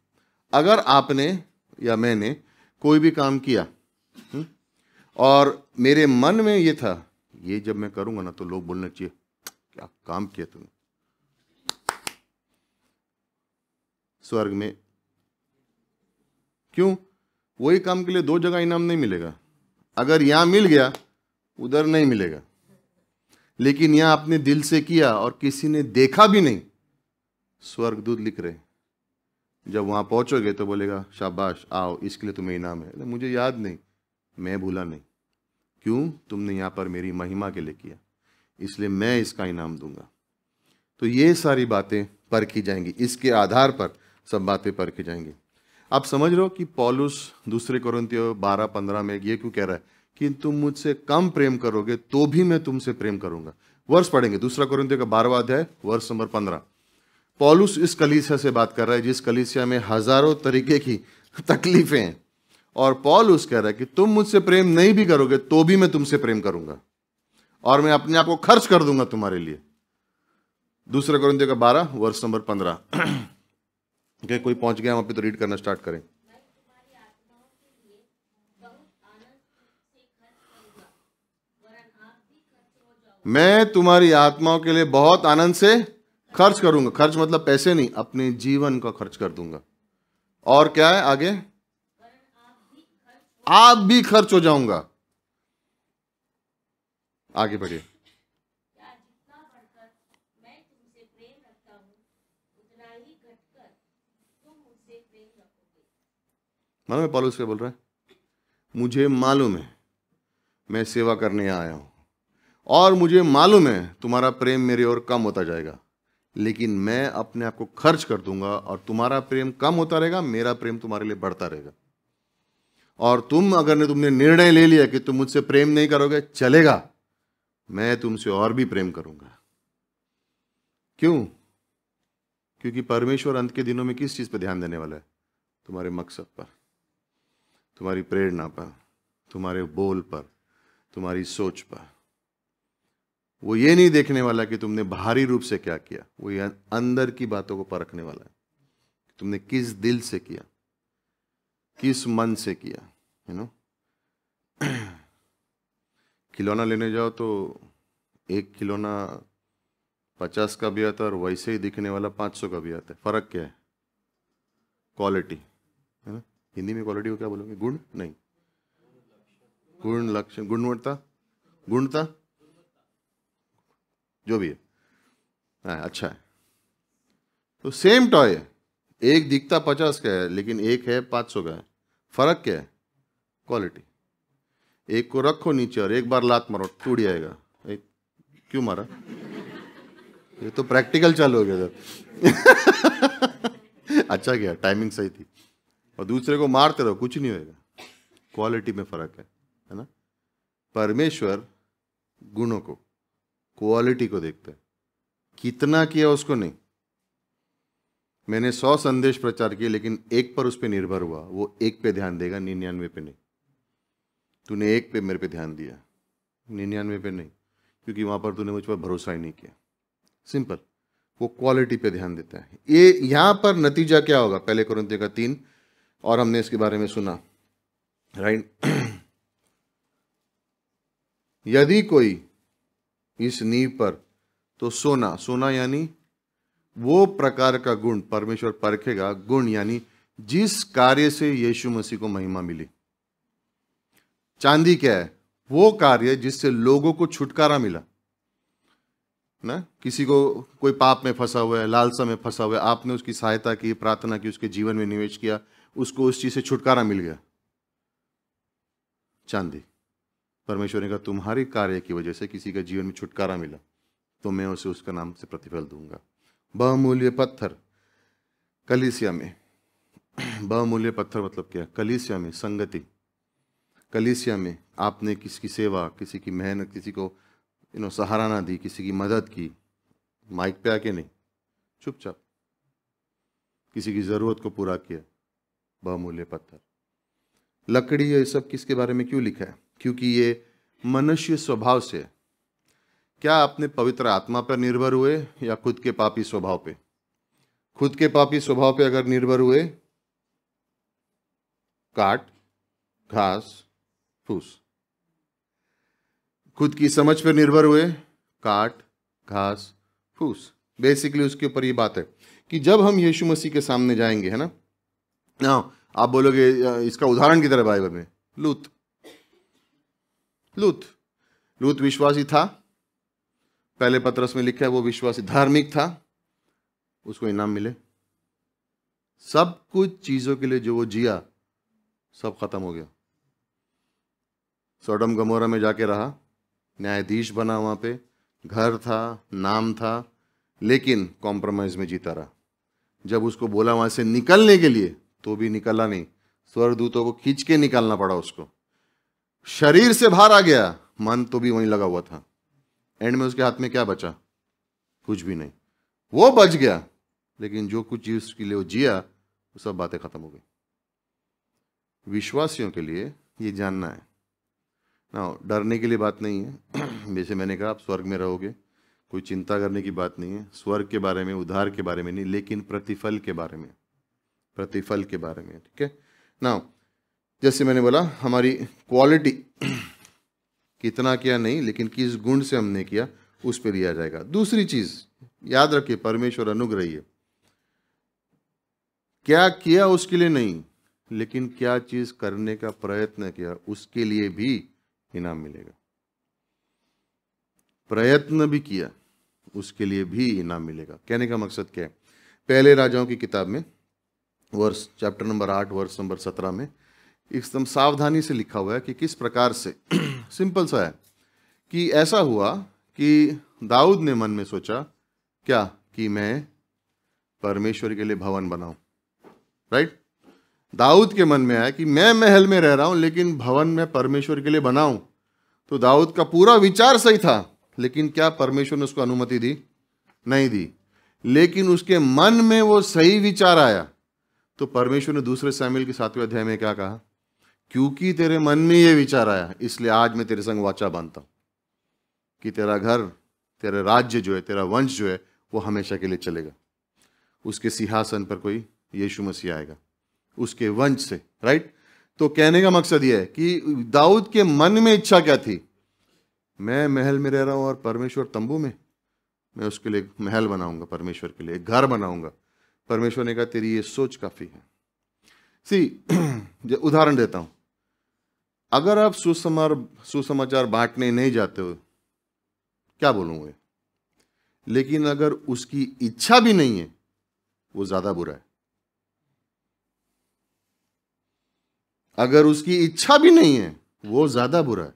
अगर आपने या मैंने कोई भी काम किया और मेरे मन में ये था, ये जब मैं करूंगा ना तो लोग बोलने चाहिए क्या काम किया तुमने, स्वर्ग में क्यों? वही काम के लिए 2 जगह इनाम नहीं मिलेगा। अगर यहां मिल गया उधर नहीं मिलेगा, लेकिन यहां आपने दिल से किया और किसी ने देखा भी नहीं, स्वर्गदूत लिख रहे, जब वहां पहुंचोगे तो बोलेगा शाबाश, आओ, इसके लिए तुम्हें इनाम है। मुझे याद नहीं, मैं भूला नहीं, क्यों? तुमने यहां पर मेरी महिमा के लिए किया, इसलिए मैं इसका इनाम दूंगा। तो ये सारी बातें परखी जाएंगी, इसके आधार पर सब बातें परखी जाएंगी। आप समझ रहे हो कि पौलुस दूसरे कोरिन्थियों 12-15 में ये क्यों कह रहा है कि तुम मुझसे कम प्रेम करोगे तो भी मैं तुमसे प्रेम करूंगा। वर्ष पढ़ेंगे, दूसरा कोरिन्थियों का 12वां अध्याय वर्ष नंबर 15। पौलुस इस कलीसिया से बात कर रहा है जिस कलीसिया में हजारों तरीके की तकलीफें हैं, और पौलुस कह रहा है कि तुम मुझसे प्रेम नहीं भी करोगे तो भी मैं तुमसे प्रेम करूंगा, और मैं अपने आप को खर्च कर दूंगा तुम्हारे लिए। दूसरा कोरिन्थियों का 12 वर्ष नंबर 15। okay, कोई पहुंच गया वहां पे तो रीड करना स्टार्ट करें। मैं तुम्हारी आत्माओं के लिए बहुत आनंद से खर्च करूंगा। खर्च मतलब पैसे नहीं, अपने जीवन का खर्च कर दूंगा। और क्या है आगे? आप भी खर्च हो जाऊंगा। आगे बढ़िए। मालूम है पौलुस क्या बोल रहा है? मुझे मालूम है मैं सेवा करने आया हूं, और मुझे मालूम है तुम्हारा प्रेम मेरे ओर कम होता जाएगा, लेकिन मैं अपने आप को खर्च कर दूंगा और तुम्हारा प्रेम कम होता रहेगा, मेरा प्रेम तुम्हारे लिए बढ़ता रहेगा। और तुमने निर्णय ले लिया कि तुम मुझसे प्रेम नहीं करोगे, चलेगा, मैं तुमसे और भी प्रेम करूंगा। क्यों? क्योंकि परमेश्वर अंत के दिनों में किस चीज पर ध्यान देने वाला है? तुम्हारे मकसद पर, तुम्हारी प्रेरणा पर, तुम्हारे बोल पर, तुम्हारी सोच पर। वो ये नहीं देखने वाला कि तुमने बाहरी रूप से क्या किया, वो ये अंदर की बातों को परखने वाला है। तुमने किस दिल से किया, किस मन से किया, यू नो। खिलौना लेने जाओ तो एक खिलौना 50 का भी आता है और वैसे ही दिखने वाला 500 का भी आता है। फर्क क्या है? क्वालिटी, है ना। हिंदी में क्वालिटी को क्या बोलोगे? गुण नहीं, गुण, लक्षण, गुणवत्ता, गुणता, जो भी है, अच्छा है। तो सेम टॉय है, एक दिखता 50 का है लेकिन एक है 500 का है। फर्क क्या है? क्वालिटी। एक को रखो नीचे और एक बार लात मारो टूट जाएगा। क्यों मारा? ये तो प्रैक्टिकल चालू हो गया था अच्छा गया, टाइमिंग सही थी। और दूसरे को मारते रहो, कुछ नहीं होएगा। क्वालिटी में फर्क है ना। परमेश्वर गुणों को, क्वालिटी को देखता है, कितना किया उसको नहीं। मैंने 100 संदेश प्रचार किए लेकिन एक पर उस पर निर्भर हुआ, वो एक पे ध्यान देगा, 99 पे नहीं। तूने एक पे मेरे पे ध्यान दिया, 99 पे नहीं, क्योंकि वहां पर तूने मुझ पर भरोसा ही नहीं किया। सिंपल, वो क्वालिटी पे ध्यान देता है। ये यहां पर नतीजा क्या होगा? पहले कोरिन्थियों का 3, और हमने इसके बारे में सुना। राइट। यदि कोई इस नींव पर, तो सोना, सोना यानी वो प्रकार का गुण परमेश्वर परखेगा। गुण यानी जिस कार्य से यीशु मसीह को महिमा मिली। चांदी क्या है? वो कार्य जिससे लोगों को छुटकारा मिला ना। किसी को कोई पाप में फंसा हुआ है, लालसा में फंसा हुआ है, आपने उसकी सहायता की, प्रार्थना की, उसके जीवन में निवेश किया, उसको उस चीज से छुटकारा मिल गया। चांदी। परमेश्वर ने कहा तुम्हारी कार्य की वजह से किसी का जीवन में छुटकारा मिला, तो मैं उसे उसका नाम से प्रतिफल दूंगा। बहुमूल्य पत्थर कलीसिया में। बहुमूल्य पत्थर मतलब क्या? कलीसिया में संगति। कलीसिया में आपने किसी की सेवा, किसी की मेहनत, किसी को सहारा ना दी, किसी की मदद की, माइक पे आके नहीं, चुपचाप किसी की जरूरत को पूरा किया। बहुमूल्य पत्थर। लकड़ी, ये सब किसके बारे में क्यों लिखा है? क्योंकि ये मनुष्य स्वभाव से है। क्या आपने पवित्र आत्मा पर निर्भर हुए या खुद के पापी स्वभाव पे? खुद के पापी स्वभाव पे अगर निर्भर हुए, काट, घास, फूस। खुद की समझ पर निर्भर हुए, काट, घास, फूस। बेसिकली उसके ऊपर ये बात है कि जब हम यीशु मसीह के सामने जाएंगे, है ना, आप बोलोगे इसका उदाहरण की तरह बाइबल में लूत। लूत लूत विश्वासी था, पहले पत्रस में लिखा है वो विश्वासी धार्मिक था, उसको इनाम मिले। सब कुछ चीजों के लिए जो वो जिया, सब खत्म हो गया। सोडम गमोरा में जाके रहा, न्यायाधीश बना, वहां पे घर था, नाम था, लेकिन कॉम्प्रोमाइज में जीता रहा। जब उसको बोला वहां से निकलने के लिए, तो भी निकला नहीं। स्वर्गदूतों को खींच के निकालना पड़ा उसको। शरीर से बाहर आ गया, मन तो भी वहीं लगा हुआ था। एंड में उसके हाथ में क्या बचा? कुछ भी नहीं। वो बच गया, लेकिन जो कुछ चीज के लिए वो जिया, वो सब बातें खत्म हो गई। विश्वासियों के लिए ये जानना है ना, डरने के लिए बात नहीं है। जैसे मैंने कहा, आप स्वर्ग में रहोगे, कोई चिंता करने की बात नहीं है। स्वर्ग के बारे में, उद्धार के बारे में नहीं, लेकिन प्रतिफल के बारे में, प्रतिफल के बारे में। ठीक है ना। जैसे मैंने बोला, हमारी क्वालिटी कितना किया नहीं, लेकिन किस गुण से हमने किया, उस पर लिया जाएगा। दूसरी चीज याद रखिए, परमेश्वर अनुग्रही है। क्या किया उसके लिए नहीं, लेकिन क्या चीज करने का प्रयत्न किया, उसके लिए भी इनाम मिलेगा। प्रयत्न भी किया, उसके लिए भी इनाम मिलेगा। कहने का मकसद क्या है? पहले राजाओं की किताब में वर्ष चैप्टर नंबर 8 वर्ष नंबर 17 में एकदम सावधानी से लिखा हुआ है कि किस प्रकार से सिंपल सा है कि ऐसा हुआ कि दाऊद ने मन में सोचा क्या, कि मैं परमेश्वर के लिए भवन बनाऊं। राइट। दाऊद के मन में आया कि मैं महल में रह रहा हूं, लेकिन भवन में परमेश्वर के लिए बनाऊं। तो दाऊद का पूरा विचार सही था, लेकिन क्या परमेश्वर ने उसको अनुमति दी? नहीं दी। लेकिन उसके मन में वो सही विचार आया, तो परमेश्वर ने दूसरे सामुएल के 7वें अध्याय में क्या कहा? क्योंकि तेरे मन में ये विचार आया, इसलिए आज मैं तेरे संग वाचा बांधता हूं कि तेरा घर, तेरा राज्य जो है, तेरा वंश जो है, वो हमेशा के लिए चलेगा। उसके सिंहासन पर कोई यीशु मसीह आएगा, उसके वंश से। राइट। तो कहने का मकसद यह है कि दाऊद के मन में इच्छा क्या थी? मैं महल में रह रहा हूं और परमेश्वर तंबू में, मैं उसके लिए महल बनाऊंगा, परमेश्वर के लिए घर बनाऊंगा। परमेश्वर ने कहा तेरी ये सोच काफी है। सी उदाहरण देता हूं, अगर आप सुसमाचार बांटने नहीं जाते हो, क्या बोलूंगा, लेकिन अगर उसकी इच्छा भी नहीं है, वो ज्यादा बुरा है। अगर उसकी इच्छा भी नहीं है, वो ज्यादा बुरा है।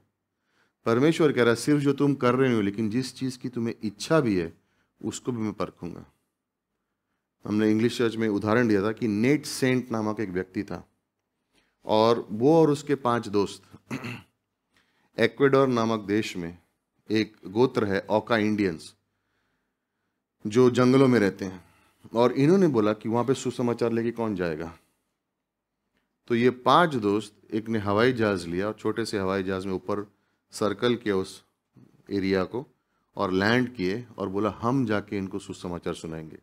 परमेश्वर कह रहा है सिर्फ जो तुम कर रहे हो, लेकिन जिस चीज की तुम्हें इच्छा भी है, उसको भी मैं परखूंगा। हमने इंग्लिश चर्च में उदाहरण दिया था कि नेट सेंट नामक एक व्यक्ति था, और वो और उसके 5 दोस्त एक्वेडोर नामक देश में, एक गोत्र है ओका इंडियंस, जो जंगलों में रहते हैं, और इन्होंने बोला कि वहां पे सुसमाचार लेके कौन जाएगा। तो ये 5 दोस्त, एक ने हवाई जहाज लिया और छोटे से हवाई जहाज में ऊपर सर्कल किया उस एरिया को और लैंड किए, और बोला हम जाके इनको सुसमाचार सुनाएंगे।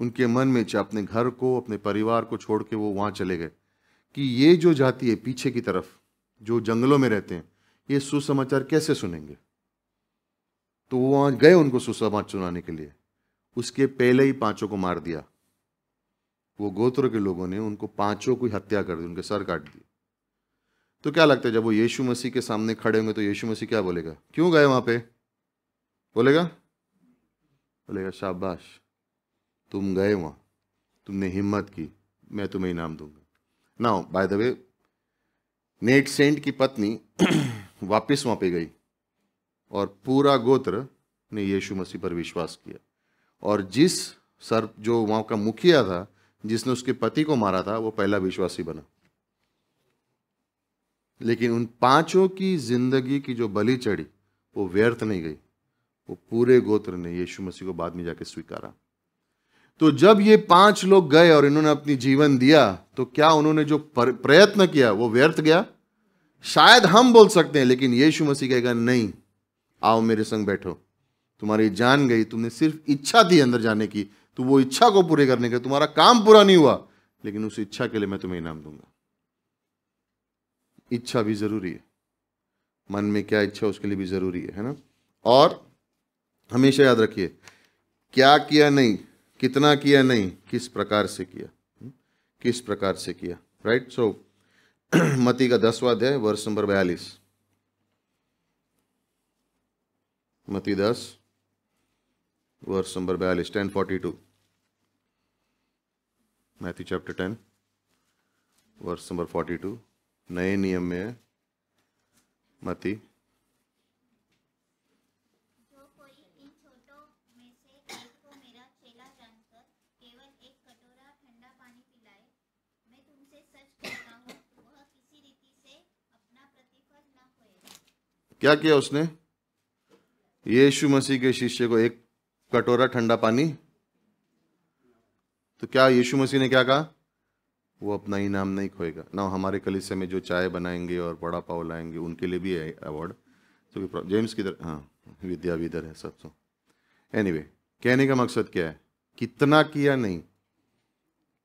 उनके मन में अपने घर को, अपने परिवार को छोड़ के वो वहां चले गए। कि ये जो जाति है पीछे की तरफ, जो जंगलों में रहते हैं, ये सुसमाचार कैसे सुनेंगे। तो वो वहां गए उनको सुसमाचार सुनाने के लिए। उसके पहले ही 5 को मार दिया। वो गोत्र के लोगों ने उनको 5 की हत्या कर दी, उनके सर काट दिए। तो क्या लगता है जब वो यीशु मसीह के सामने खड़े होंगे तो यीशु मसीह क्या बोलेगा? क्यों गए वहां पे? बोलेगा शाबाश, तुम गए वहां, तुमने हिम्मत की, मैं तुम्हें इनाम दूंगा। Now by the way, Nate Saint की पत्नी वापस वहां पे गई और पूरा गोत्र ने यीशु मसीह पर विश्वास किया। और जिस सर जो वहां का मुखिया था, जिसने उसके पति को मारा था, वो पहला विश्वासी बना। लेकिन उन 5 की जिंदगी की जो बलि चढ़ी वो व्यर्थ नहीं गई। वो पूरे गोत्र ने यीशु मसीह को बाद में जाके स्वीकारा। तो जब ये 5 लोग गए और इन्होंने अपनी जीवन दिया, तो क्या उन्होंने जो प्रयत्न किया वो व्यर्थ गया? शायद हम बोल सकते हैं, लेकिन यीशु मसीह कहेगा नहीं, आओ मेरे संग बैठो, तुम्हारी जान गई, तुमने सिर्फ इच्छा थी अंदर जाने की, तो वो इच्छा को पूरे करने का, तुम्हारा काम पूरा नहीं हुआ, लेकिन उस इच्छा के लिए मैं तुम्हें इनाम दूंगा। इच्छा भी जरूरी है, मन में क्या इच्छा उसके लिए भी जरूरी है ना। और हमेशा याद रखिए, क्या किया नहीं, कितना किया नहीं, किस प्रकार से किया, किस प्रकार से किया। राइट। सो मत्ती का 10वां अध्याय वर्ष नंबर 42। मत्ती 10 वर्ष नंबर 42, 10:42। मैथ्यू चैप्टर 10 वर्ष नंबर 42, नए नियम में है। मत्ती, जो कोई इन छोटों में से एक को मेरा चेला जानकर केवल एक कटोरा ठंडा पानी पिलाए, मैं तुमसे सच कहता हूँ, वह किसी रीति से अपना प्रतिफल न खोएगा। क्या किया उसने? यीशु मसीह के शिष्य को एक कटोरा ठंडा पानी। तो क्या यीशु मसीह ने क्या कहा? वो अपना इनाम नहीं खोएगा ना। हमारे कलीसिया में जो चाय बनाएंगे और बड़ा पाव लाएंगे, उनके लिए भी है अवार्ड। तो जेम्स की तरह, हाँ, विद्या भी इधर है सब। सो एनीवे, कहने का मकसद क्या है? कितना किया नहीं,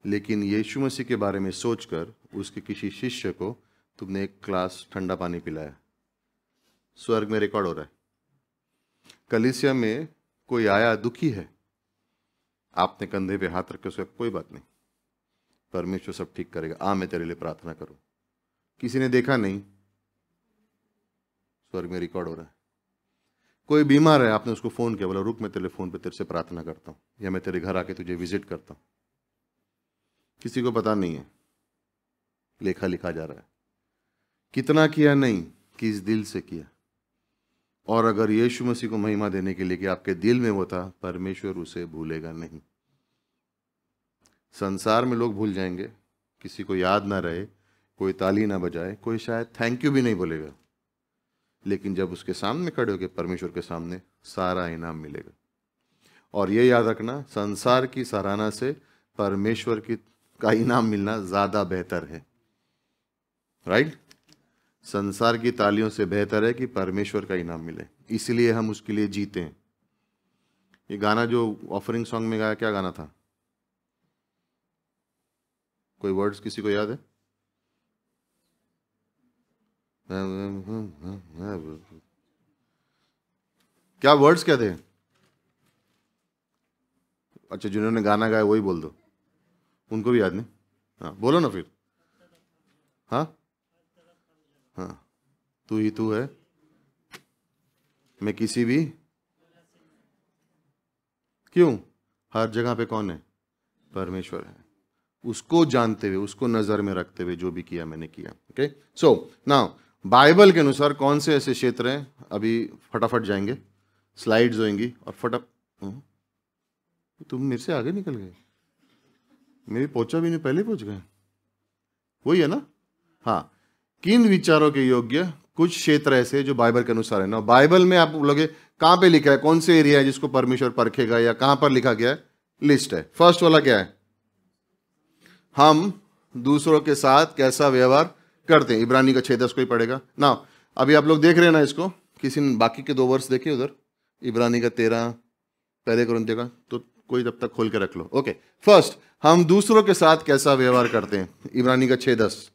लेकिन यीशु मसीह के बारे में सोचकर उसके किसी शिष्य को तुमने एक ग्लास ठंडा पानी पिलाया। स्वर्ग में रिकॉर्ड हो रहा है। कलीसिया में कोई आया दुखी है, आपने कंधे पे हाथ रखे, उसका कोई बात नहीं, परमेश्वर सब ठीक करेगा, आ मैं तेरे लिए प्रार्थना करूं। किसी ने देखा नहीं, स्वर्ग में रिकॉर्ड हो रहा है। कोई बीमार है, आपने उसको फोन किया, बोला रुक मैं टेलीफोन पे तेरे से प्रार्थना करता हूं, या मैं तेरे घर आके तुझे विजिट करता हूं। किसी को पता नहीं है, लेखा लिखा जा रहा है। कितना किया नहीं, किस दिल से किया। और अगर यीशु मसीह को महिमा देने के लिए कि आपके दिल में वो था, परमेश्वर उसे भूलेगा नहीं। संसार में लोग भूल जाएंगे, किसी को याद ना रहे, कोई ताली ना बजाए, कोई शायद थैंक यू भी नहीं बोलेगा, लेकिन जब उसके सामने खड़े होकर परमेश्वर के सामने, सारा इनाम मिलेगा। और ये याद रखना, संसार की सराहना से परमेश्वर की का इनाम मिलना ज्यादा बेहतर है। राइट। संसार की तालियों से बेहतर है कि परमेश्वर का इनाम मिले, इसलिए हम उसके लिए जीते हैं। ये गाना जो ऑफरिंग सॉन्ग में गाया, क्या गाना था? कोई वर्ड्स किसी को याद है? क्या वर्ड्स क्या थे? अच्छा, जिन्होंने गाना गाया वही बोल दो, उनको भी याद नहीं। हाँ बोलो ना फिर। हाँ हाँ, तू ही तू है, मैं किसी भी, क्यों? हर जगह पे कौन है? परमेश्वर है। उसको जानते हुए, उसको नजर में रखते हुए जो भी किया मैंने किया। ओके। सो नाउ बाइबल के अनुसार कौन से ऐसे क्षेत्र हैं, अभी फटाफट जाएंगे, स्लाइड्स होंगी और तुम मेरे से आगे निकल गए, मेरी पहुंचा भी नहीं, पहले पहुंच गए। वही है ना। हाँ, किन विचारों के योग्य कुछ क्षेत्र ऐसे जो बाइबल के अनुसार है ना। बाइबल में आप बोलोगे कहां पे लिखा है, कौन से एरिया है जिसको परमेश्वर परखेगा, या कहां पर लिखा गया है? लिस्ट है। फर्स्ट वाला क्या है? हम दूसरों के साथ कैसा व्यवहार करते हैं। इब्रानी का 6:10 को ही पढ़ेगा ना। अभी आप लोग देख रहे हैं ना इसको, किसी ने बाकी के 2 वर्ष देखे उधर, इब्रानी का 13, पहले कुरिन्थियों का, तो कोई तब तक खोल के रख लो। ओके, फर्स्ट, हम दूसरों के साथ कैसा व्यवहार करते हैं, इब्रानी का 6:10।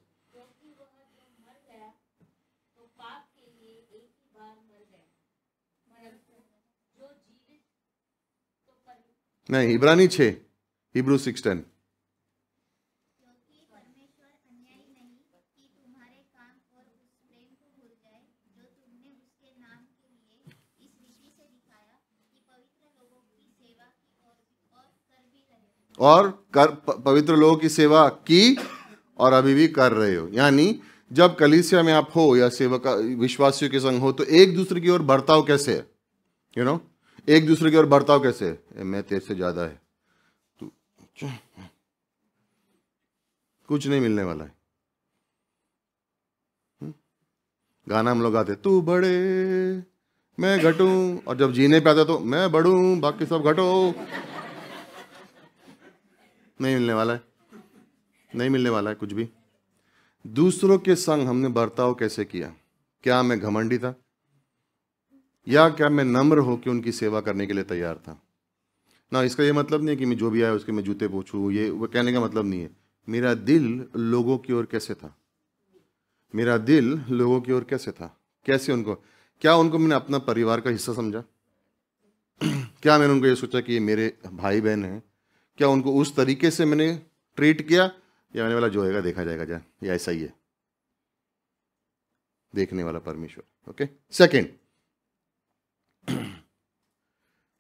नहीं, इब्रानी 6, हिब्रू 6:10। क्योंकि परमेश्वर अन्यायी नहीं कि तुम्हारे काम और उस प्रेम को भूल जाए जो तुमने उसके नाम के लिए इस रीति से दिखाया कि पवित्र लोगों की सेवा की और कर भी रहे हो। और पवित्र लोगों की सेवा की और अभी भी कर रहे हो। यानी जब कलीसिया में आप हो या सेवक विश्वासियों के संग हो तो एक दूसरे की ओर बर्ताव कैसे है, यू नो, एक दूसरे की ओर बर्ताव कैसे है। मैं तेरे से ज्यादा है, तू कुछ नहीं मिलने वाला है। गाना हम लोग गाते, तू बड़े मैं घटूं, और जब जीने पे आता तो मैं बढ़ूं बाकी सब घटो। नहीं मिलने वाला है, नहीं मिलने वाला है कुछ भी। दूसरों के संग हमने बर्ताव कैसे किया? क्या मैं घमंडी था या क्या मैं नम्र होकर उनकी सेवा करने के लिए तैयार था ना? इसका ये मतलब नहीं है कि मैं जो भी आया उसके मैं जूते पोंछूं, ये वो कहने का मतलब नहीं है। मेरा दिल लोगों की ओर कैसे था? मेरा दिल लोगों की ओर कैसे था? कैसे उनको, क्या उनको मैंने अपना परिवार का हिस्सा समझा? क्या मैंने उनको ये सोचा कि ये मेरे भाई बहन हैं? क्या उनको उस तरीके से मैंने ट्रीट किया, या मैंने वाला जो होएगा देखा जाएगा, जा ये ऐसा ही है? देखने वाला परमेश्वर। ओके। सेकंड,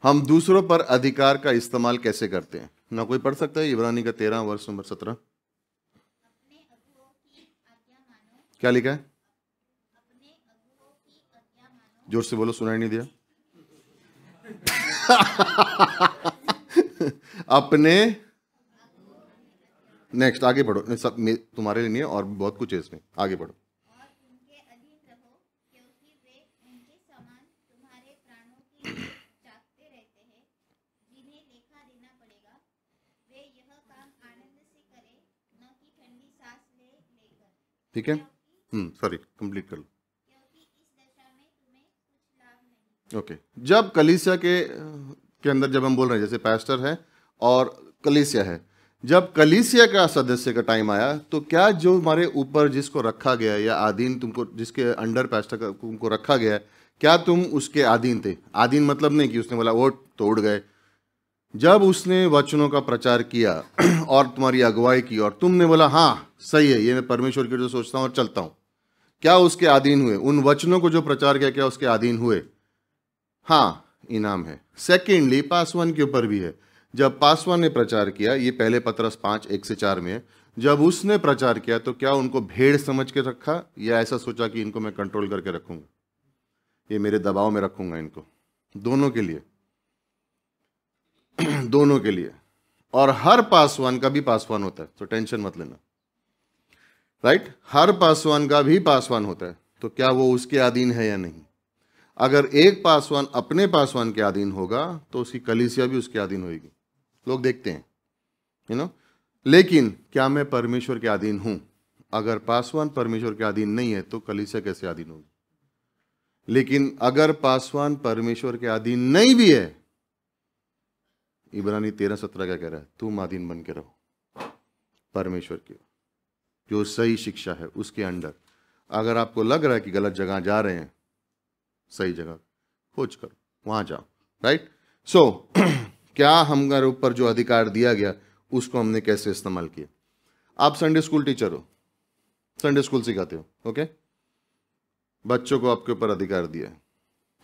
हम दूसरों पर अधिकार का इस्तेमाल कैसे करते हैं? ना कोई पढ़ सकता है इब्रानी का 13 वर्ष नंबर 17? अपने अगुओं की आज्ञा मानो। क्या लिखा है? अपने अगुओं की आज्ञा मानो। जोर से बोलो, सुनाई नहीं दिया। अपने, नेक्स्ट आगे बढ़ो, नहीं, सब तुम्हारे लिए नहीं है और बहुत कुछ है इसमें, आगे बढ़ो। और उनके अधीन रहो क्योंकि वे उनके समान तुम्हारे प्राणों की ओर जागते रहते हैं जिन्हें लेखा देना पड़ेगा। वे यह काम आनंद से करें न कि ठंडी सांस लेकर, ठीक है, सॉरी, कंप्लीट कर लो। क्योंकि इस दशा में तुम्हें कुछ लाभ नहीं। ओके। जब कलीसिया के अंदर जब हम बोल रहे हैं, जैसे पास्टर है और कलीसिया है, जब कलीसिया का सदस्य का टाइम आया तो क्या जो हमारे ऊपर जिसको रखा गया या अधीन तुमको, जिसके अंडर पास्टर का तुमको रखा गया, क्या तुम उसके अधीन थे? अधीन मतलब नहीं कि उसने बोला वो तोड़ गए। जब उसने वचनों का प्रचार किया और तुम्हारी अगुवाई की और तुमने बोला हाँ सही है, ये मैं परमेश्वर की जो सोचता हूँ और चलता हूँ, क्या उसके अधीन हुए? उन वचनों को जो प्रचार किया, क्या उसके अधीन हुए? हाँ, इनाम है। सेकेंडली, पासवान के ऊपर भी है। जब पासवान ने प्रचार किया, ये पहले पतरस 5:1-4 में है, जब उसने प्रचार किया तो क्या उनको भेड़ समझ के रखा या ऐसा सोचा कि इनको मैं कंट्रोल करके रखूंगा, ये मेरे दबाव में रखूंगा इनको? दोनों के लिए, दोनों के लिए। और हर पासवान का भी पासवान होता है, तो टेंशन मत लेना, राइट? हर पासवान का भी पासवान होता है, तो क्या वो उसके अधीन है या नहीं? अगर एक पासवान अपने पासवान के अधीन होगा तो उसकी कलीसिया भी उसके अधीन होगी। लोग देखते हैं, यू नो। लेकिन क्या मैं परमेश्वर के अधीन हूं? अगर पासवान परमेश्वर के अधीन नहीं है तो कलीसिया कैसे अधीन होगी? लेकिन अगर पासवान परमेश्वर के अधीन नहीं भी है, इब्रानी 13:17 क्या कह रहा है? तुम अधीन बन के रहो परमेश्वर की, जो सही शिक्षा है उसके अंडर। अगर आपको लग रहा है कि गलत जगह जा रहे हैं, सही जगह खोज करो, वहां जाओ, राइट? सो क्या हमारे ऊपर जो अधिकार दिया गया उसको हमने कैसे इस्तेमाल किया? आप संडे स्कूल टीचर हो, संडे स्कूल सिखाते हो, ओके? बच्चों को आपके ऊपर अधिकार दिया है,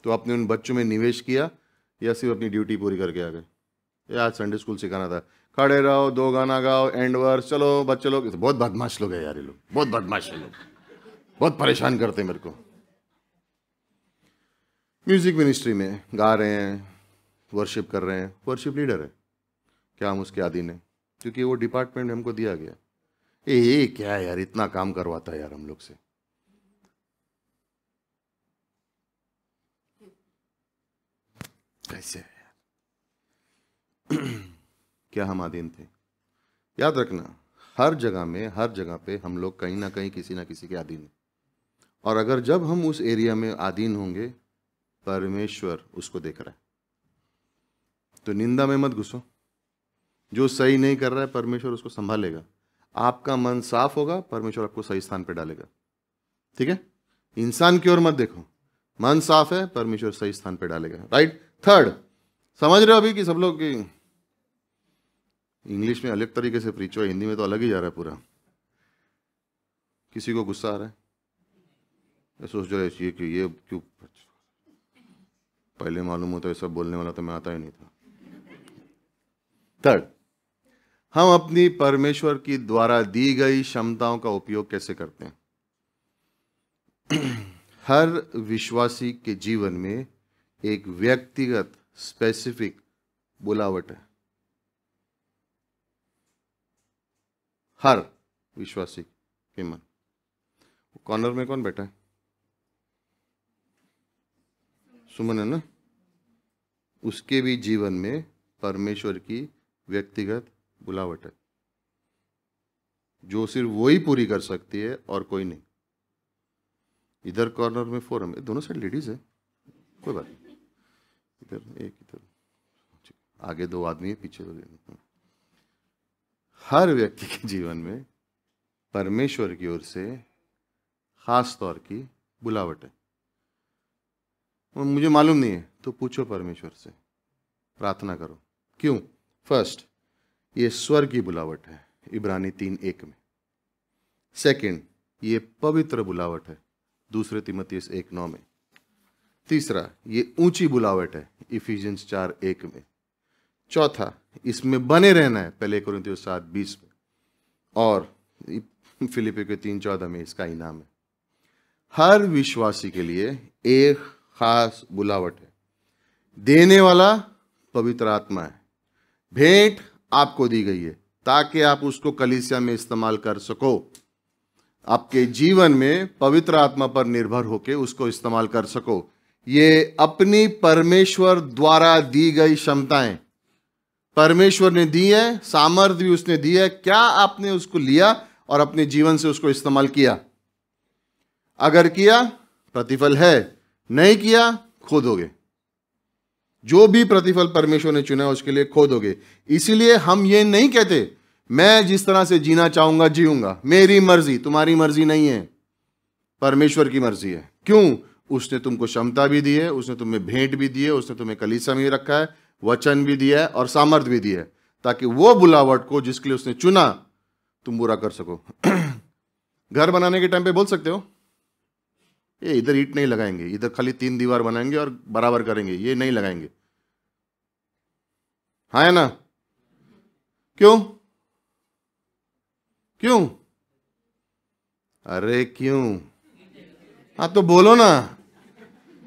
तो आपने उन बच्चों में निवेश किया या सिर्फ अपनी ड्यूटी पूरी करके आ गए? यार संडे स्कूल सिखाना था, खड़े रहो, 2 गाना गाओ, एंड वर्स, चलो बच्चे लोग। बहुत बदमाश लोग है यार, ये लोग बहुत बदमाश है, लोग बहुत परेशान करते हैं मेरे को। म्यूजिक मिनिस्ट्री में गा रहे हैं, वर्शिप कर रहे हैं, वर्शिप लीडर है, क्या हम उसके अधीन है? क्योंकि वो डिपार्टमेंट हमको दिया गया। ये क्या है यार, इतना काम करवाता है यार हम लोग से। कैसे है यार? क्या हम अधीन थे? याद रखना, हर जगह में, हर जगह पे हम लोग कहीं ना कहीं किसी ना किसी के अधीन हैं। और अगर जब हम उस एरिया में अधीन होंगे, परमेश्वर उसको देख रहा है, तो निंदा में मत घुसो। जो सही नहीं कर रहा है, परमेश्वर उसको संभालेगा। आपका मन साफ होगा, परमेश्वर आपको सही स्थान पे डालेगा, ठीक है? इंसान की ओर मत देखो, मन साफ है, परमेश्वर सही स्थान पे डालेगा, राइट? थर्ड, समझ रहे हो अभी कि सब लोग कि इंग्लिश में अलग तरीके से प्रीच हुआ, हिंदी में तो अलग ही जा रहा है पूरा। किसी को गुस्सा आ रहा है? मैं सोच रहा है कि ये क्यों, पहले मालूम होता है सब बोलने वाला तो मैं आता ही नहीं था। थर्ड, हम अपनी परमेश्वर की द्वारा दी गई क्षमताओं का उपयोग कैसे करते हैं? हर विश्वासी के जीवन में एक व्यक्तिगत स्पेसिफिक बुलावट है। हर विश्वासी के मन। कॉर्नर में कौन बैठा है? सुमन है ना? उसके भी जीवन में परमेश्वर की व्यक्तिगत बुलावट है, जो सिर्फ वो ही पूरी कर सकती है और कोई नहीं। इधर कॉर्नर में फोरम है, दोनों साइड लेडीज है, कोई बात नहीं। इधर एक, इधर आगे 2 आदमी है, पीछे 2 लेडीज। हर व्यक्ति के जीवन में परमेश्वर की ओर से खास तौर की बुलावट है। मुझे मालूम नहीं है तो पूछो परमेश्वर से, प्रार्थना करो। क्यों? फर्स्ट, ये स्वर की बुलावट है, इब्रानी 3:1 में। सेकंड, ये पवित्र बुलावट है, 2 तीमुथियुस 1:9 में। तीसरा, ये ऊंची बुलावट है, इफिसियंस 4:1 में। चौथा, इसमें बने रहना है, पहले कोरिन्थियोस 7:20 में। और फिलिपियों के 3:14 में इसका इनाम है। हर विश्वासी के लिए एक खास बुलावट है। देने वाला पवित्र आत्मा है। भेंट आपको दी गई है ताकि आप उसको कलीसिया में इस्तेमाल कर सको। आपके जीवन में पवित्र आत्मा पर निर्भर होकर उसको इस्तेमाल कर सको। ये अपनी परमेश्वर द्वारा दी गई क्षमताएं परमेश्वर ने दी है, सामर्थ्य भी उसने दी है। क्या आपने उसको लिया और अपने जीवन से उसको इस्तेमाल किया? अगर किया, प्रतिफल है। नहीं किया, खोदोगे। जो भी प्रतिफल परमेश्वर ने चुना है उसके लिए खोदोगे। इसीलिए हम ये नहीं कहते मैं जिस तरह से जीना चाहूंगा जीऊंगा, मेरी मर्जी। तुम्हारी मर्जी नहीं है, परमेश्वर की मर्जी है। क्यों? उसने तुमको क्षमता भी दी है, उसने तुम्हें भेंट भी दी है, उसने तुम्हें कलीसिया में रखा है, वचन भी दिया है और सामर्थ भी दिया है, ताकि वो बुलावट को जिसके लिए उसने चुना तुम पूरा कर सको। घर बनाने के टाइम पे बोल सकते हो ये इधर ईंट नहीं लगाएंगे, इधर खाली 3 दीवार बनाएंगे और बराबर करेंगे, ये नहीं लगाएंगे। हाँ है ना? क्यों? क्यों? अरे क्यों? हाँ तो बोलो ना,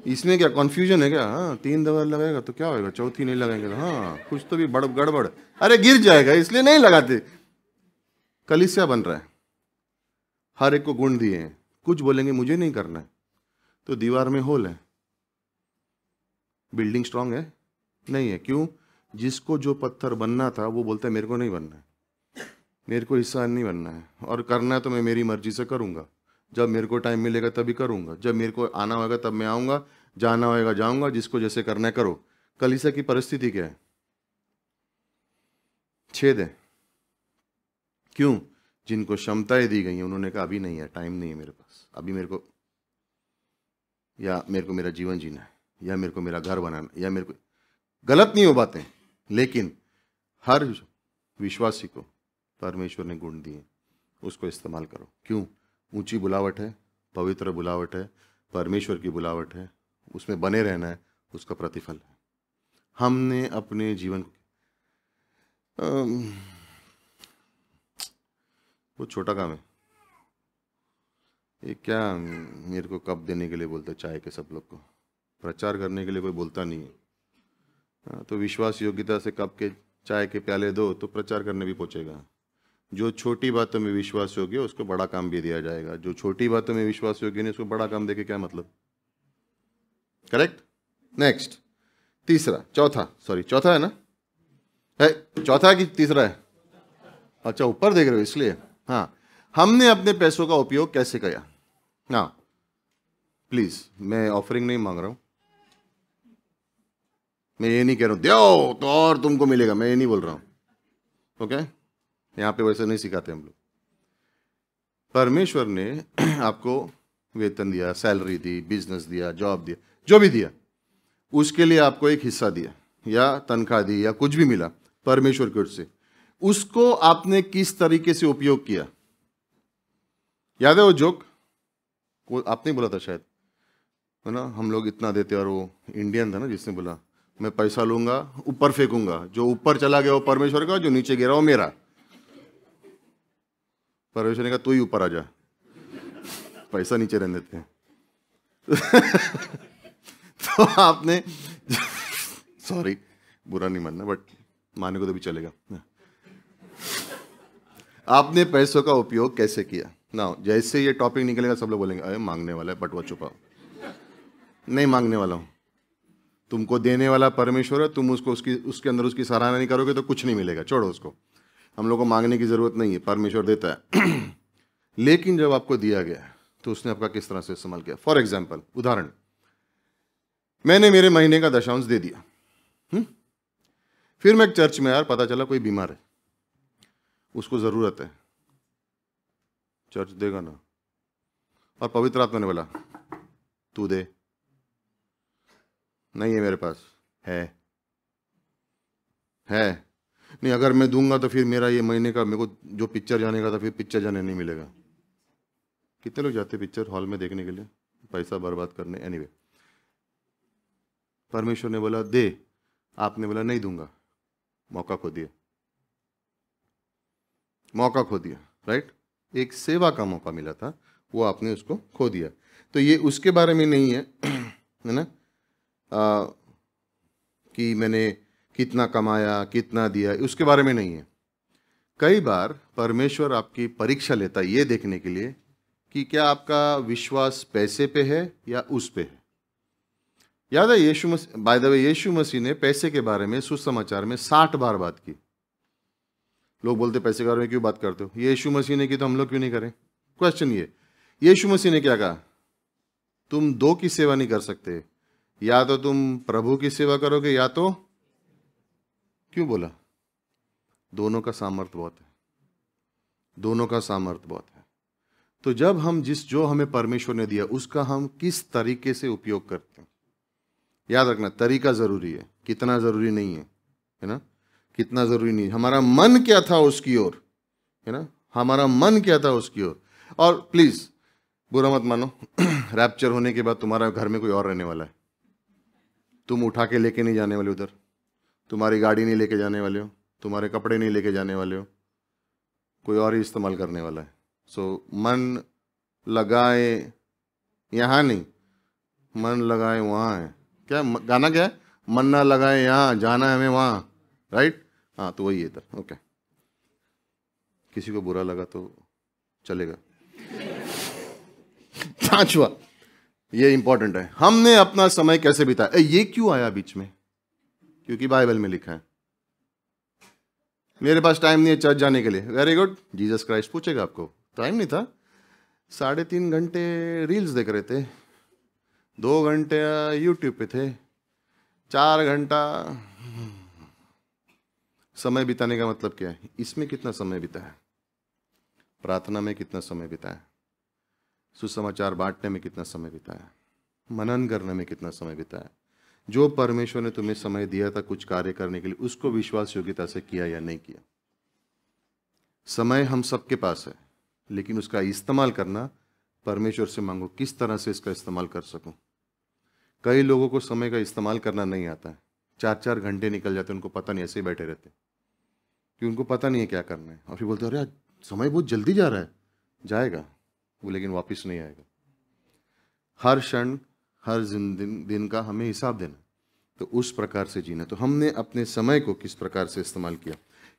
इसमें क्या कंफ्यूजन है क्या? हाँ 3 दीवार लगाएगा तो क्या होगा, चौथी नहीं लगाएंगे तो हाँ कुछ तो भी गड़बड़। अरे गिर जाएगा इसलिए नहीं लगाते। कलीसिया बन रहा है, हर एक को गुण दिए हैं। कुछ बोलेंगे मुझे नहीं करना है तो दीवार में होल है, बिल्डिंग स्ट्रांग है नहीं है। क्यों? जिसको जो पत्थर बनना था वो बोलता है मेरे को नहीं बनना है, मेरे को हिस्सा नहीं बनना है, और करना है तो मैं मेरी मर्जी से करूंगा। जब मेरे को टाइम मिलेगा तभी करूंगा, जब मेरे को आना होगा तब मैं आऊंगा, जाना होगा जाऊंगा, जिसको जैसे करना है करो। कलीसिया की परिस्थिति क्या है? छेद है। क्यों? जिनको क्षमताएं दी गई हैं उन्होंने कहा अभी नहीं है, टाइम नहीं है मेरे पास, अभी मेरे को मेरा जीवन जीना है, या मेरे को मेरा घर बनाना, या मेरे को। गलत नहीं हो बातें, लेकिन हर विश्वासी को परमेश्वर ने गुण दिए, उसको इस्तेमाल करो। क्यों? ऊंची बुलावट है, पवित्र बुलावट है, परमेश्वर की बुलावट है, उसमें बने रहना है, उसका प्रतिफल है। हमने अपने जीवन वो छोटा काम है ये, क्या मेरे को कप देने के लिए बोलते चाय के, सब लोग को प्रचार करने के लिए कोई बोलता नहीं है। तो विश्वास योग्यता से कप के चाय के प्याले दो तो प्रचार करने भी पहुंचेगा। जो छोटी बातों में विश्वास योग्य उसको बड़ा काम भी दिया जाएगा, जो छोटी बातों में विश्वास योग्य नहीं उसको बड़ा काम देके क्या मतलब? करेक्ट। नेक्स्ट, चौथा है ना? है चौथा कि तीसरा है? अच्छा ऊपर देख रहे हो इसलिए। हाँ, हमने अपने पैसों का उपयोग कैसे किया? हाँ प्लीज, मैं ऑफरिंग नहीं मांग रहा हूं, मैं ये नहीं कह रहा हूं दो तो और तुमको मिलेगा, मैं ये नहीं बोल रहा हूं। ओके, यहां पे वैसे नहीं सिखाते हम लोग। परमेश्वर ने आपको वेतन दिया, सैलरी दी, बिजनेस दिया, जॉब दिया, जो भी दिया, उसके लिए आपको एक हिस्सा दिया या तनख्वाह दी या कुछ भी मिला परमेश्वर की ओर से। उसको आपने किस तरीके से उपयोग किया। याद है वो जोक, वो आपने बोला था शायद, है ना, हम लोग इतना देते, और वो इंडियन था ना जिसने बोला मैं पैसा लूंगा ऊपर फेंकूंगा, जो ऊपर चला गया वो परमेश्वर का, जो नीचे गिरा वो मेरा। परमेश्वर ने कहा तू ही ऊपर आ जा, पैसा नीचे रहने देते हैं। तो आपने सॉरी बुरा नहीं मानना, बट मानने को तो भी चलेगा। आपने पैसों का उपयोग कैसे किया ना। जैसे ये टॉपिक निकलेगा सब लोग बोलेंगे अरे मांगने वाला है, बटुआ छुपाओ। नहीं मांगने वाला हूं, तुमको देने वाला परमेश्वर है, तुम उसको उसके अंदर उसकी सराहना नहीं करोगे तो कुछ नहीं मिलेगा, छोड़ो उसको। हम लोग को मांगने की जरूरत नहीं है, परमेश्वर देता है। लेकिन जब आपको दिया गया तो उसने आपका किस तरह से इस्तेमाल किया। फॉर एग्जाम्पल, उदाहरण, मैंने मेरे महीने का दशांश दे दिया, फिर मैं एक चर्च में यार, पता चला कोई बीमार है, उसको जरूरत है, चर्च देगा ना, और पवित्र आत्मा ने बोला तू दे, नहीं है मेरे पास, है नहीं, अगर मैं दूंगा तो फिर मेरा ये महीने का, मेरे को जो पिक्चर जाने का था फिर पिक्चर जाने नहीं मिलेगा। कितने लोग जाते पिक्चर हॉल में देखने के लिए, पैसा बर्बाद करने। एनीवे, परमेश्वर ने बोला दे, आपने बोला नहीं दूंगा, मौका खो दिया, मौका खो दिया, राइट। एक सेवा का मौका मिला था, वो आपने उसको खो दिया। तो ये उसके बारे में नहीं है, है ना, कि मैंने कितना कमाया कितना दिया, उसके बारे में नहीं है। कई बार परमेश्वर आपकी परीक्षा लेता है ये देखने के लिए कि क्या आपका विश्वास पैसे पे है या उस पे है। याद है यीशु मसीह, बाय द वे, यीशु मसीह ने पैसे के बारे में सुसमाचार में 60 बार बात की। लोग बोलते पैसे के बारे में क्यों बात करते हो, यीशु मसीह ने की तो हम लोग क्यों नहीं करें। क्वेश्चन ये, यीशु मसीह ने क्या कहा, तुम दो की सेवा नहीं कर सकते, या तो तुम प्रभु की सेवा करोगे या तो, क्यों बोला, दोनों का सामर्थ्य बहुत है, दोनों का सामर्थ्य बहुत है। तो जब हम जो हमें परमेश्वर ने दिया उसका हम किस तरीके से उपयोग करते हैं, याद रखना तरीका जरूरी है, कितना जरूरी नहीं है ना, कितना जरूरी नहीं, हमारा मन क्या था उसकी ओर, है ना, हमारा मन क्या था उसकी ओर। और प्लीज बुरा मत मानो, रैप्चर होने के बाद तुम्हारा घर में कोई और रहने वाला है, तुम उठा के लेके नहीं जाने वाले उधर, तुम्हारी गाड़ी नहीं लेके जाने वाले हो, तुम्हारे कपड़े नहीं लेके जाने वाले हो, कोई और ही इस्तेमाल करने वाला है। सो मन लगाए यहाँ नहीं, मन लगाए वहाँ है। क्या गाना क्या है, मन ना लगाए यहाँ, जाना है हमें वहाँ, राइट। हाँ तो वही है इधर, ओके। किसी को बुरा लगा तो चलेगा। पांचवा, ये इंपॉर्टेंट है, हमने अपना समय कैसे बिताया। ये क्यों आया बीच में, क्योंकि बाइबल में लिखा है। मेरे पास टाइम नहीं है चर्च जाने के लिए, वेरी गुड, जीसस क्राइस्ट पूछेगा आपको, टाइम नहीं था, 3.5 घंटे रील्स देख रहे थे, 2 घंटे यूट्यूब पे थे, 4 घंटा। समय बिताने का मतलब क्या है, इसमें कितना समय बिताया, प्रार्थना में कितना समय बिताया, सुसमाचार बांटने में कितना समय बिताया, मनन करने में कितना समय बिताया। जो परमेश्वर ने तुम्हें समय दिया था कुछ कार्य करने के लिए, उसको विश्वास योग्यता से किया या नहीं किया। समय हम सबके पास है, लेकिन उसका इस्तेमाल करना परमेश्वर से मांगो, किस तरह से इसका इस्तेमाल कर सकूं। कई लोगों को समय का इस्तेमाल करना नहीं आता है, 4-4 घंटे निकल जाते, उनको पता नहीं, ऐसे ही बैठे रहते कि उनको पता नहीं है क्या करना है, और फिर बोलते अरे समय बहुत जल्दी जा रहा है, जाएगा वो लेकिन वापस नहीं आएगा। हर क्षण हर दिन का हमें हिसाब देना, तो उस प्रकार से जीना। तो हमने अपने समय को किस प्रकार से इस्तेमाल किया।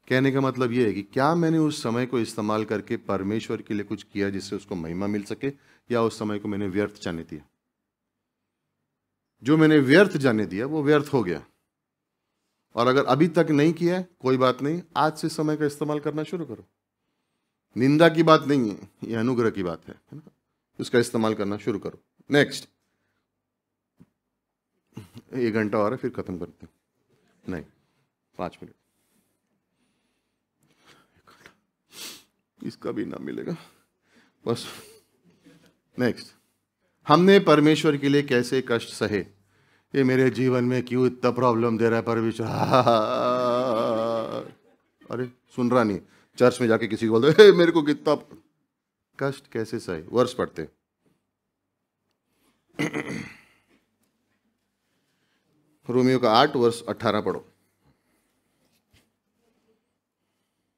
कहने का मतलब ये है कि क्या मैंने उस समय को इस्तेमाल करके परमेश्वर के लिए कुछ किया जिससे उसको महिमा मिल सके, या उस समय को मैंने व्यर्थ जाने दिया। जो मैंने व्यर्थ जाने दिया वो व्यर्थ हो गया। और अगर अभी तक नहीं किया कोई बात नहीं, आज से समय का इस्तेमाल करना शुरू करो। निंदा की बात नहीं है, ये अनुग्रह की बात है ना, उसका इस्तेमाल करना शुरू करो। नेक्स्ट, 1 घंटा और है फिर खत्म करते हैं, नहीं 5 मिनट, इसका भी ना मिलेगा बस। नेक्स्ट, हमने परमेश्वर के लिए कैसे कष्ट सहे। ये मेरे जीवन में क्यों इतना प्रॉब्लम दे रहा है परमेश्वर, अरे सुन रहा नहीं, चर्च में जाके किसी को बोल दो "हे, मेरे को कितना कष्ट कैसे सहे"। वर्ष पढ़ते, रोमियो का 8 वर्ष 18 पढ़ो।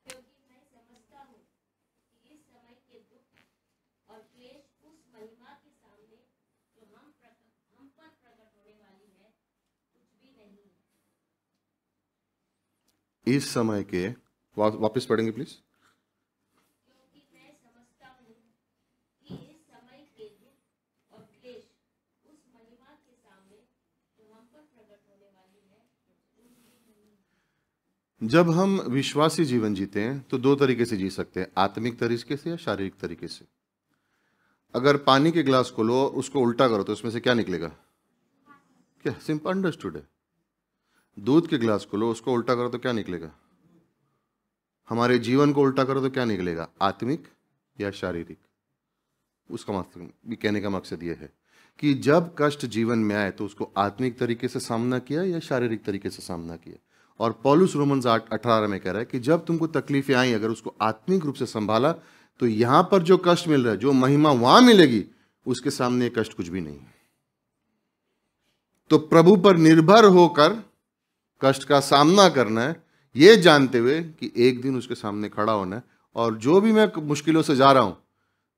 क्योंकि मैं समझता हूँ कि इस समय के दुख और क्लेश उस महिमा के सामने जो हम पर प्रकट होने वाली है कुछ भी नहीं है। इस समय के वापस पढ़ेंगे प्लीज। क्योंकि मैं समझता हूँ कि इस समय के दुख और क्लेश उस महिमा के सामने जो हम पर प्रकट होने वाली है कुछ भी नहीं है। जब हम विश्वासी जीवन जीते हैं तो दो तरीके से जी सकते हैं, आत्मिक तरीके से या शारीरिक तरीके से। अगर पानी के ग्लास को लो, उसको उल्टा करो तो उसमें से क्या निकलेगा? क्या सिंपल अंडरस्टूड है। दूध के ग्लास को लो, उसको उल्टा करो तो क्या निकलेगा? हमारे जीवन को उल्टा करो तो क्या निकलेगा? आत्मिक या शारीरिक। उसका मतलब कहने का मकसद यह है कि जब कष्ट जीवन में आए तो उसको आत्मिक तरीके से सामना किया या शारीरिक तरीके से सामना किया। और पौलुस रोमन्स 8:18 में कह रहा है कि जब तुमको तकलीफें आई, अगर उसको आत्मिक रूप से संभाला तो यहां पर जो कष्ट मिल रहा है, जो महिमा वहां मिलेगी, उसके सामने ये कष्ट कुछ भी नहीं है। तो प्रभु पर निर्भर होकर कष्ट का सामना करना है, ये जानते हुए कि एक दिन उसके सामने खड़ा होना है, और जो भी मैं मुश्किलों से जा रहा हूं,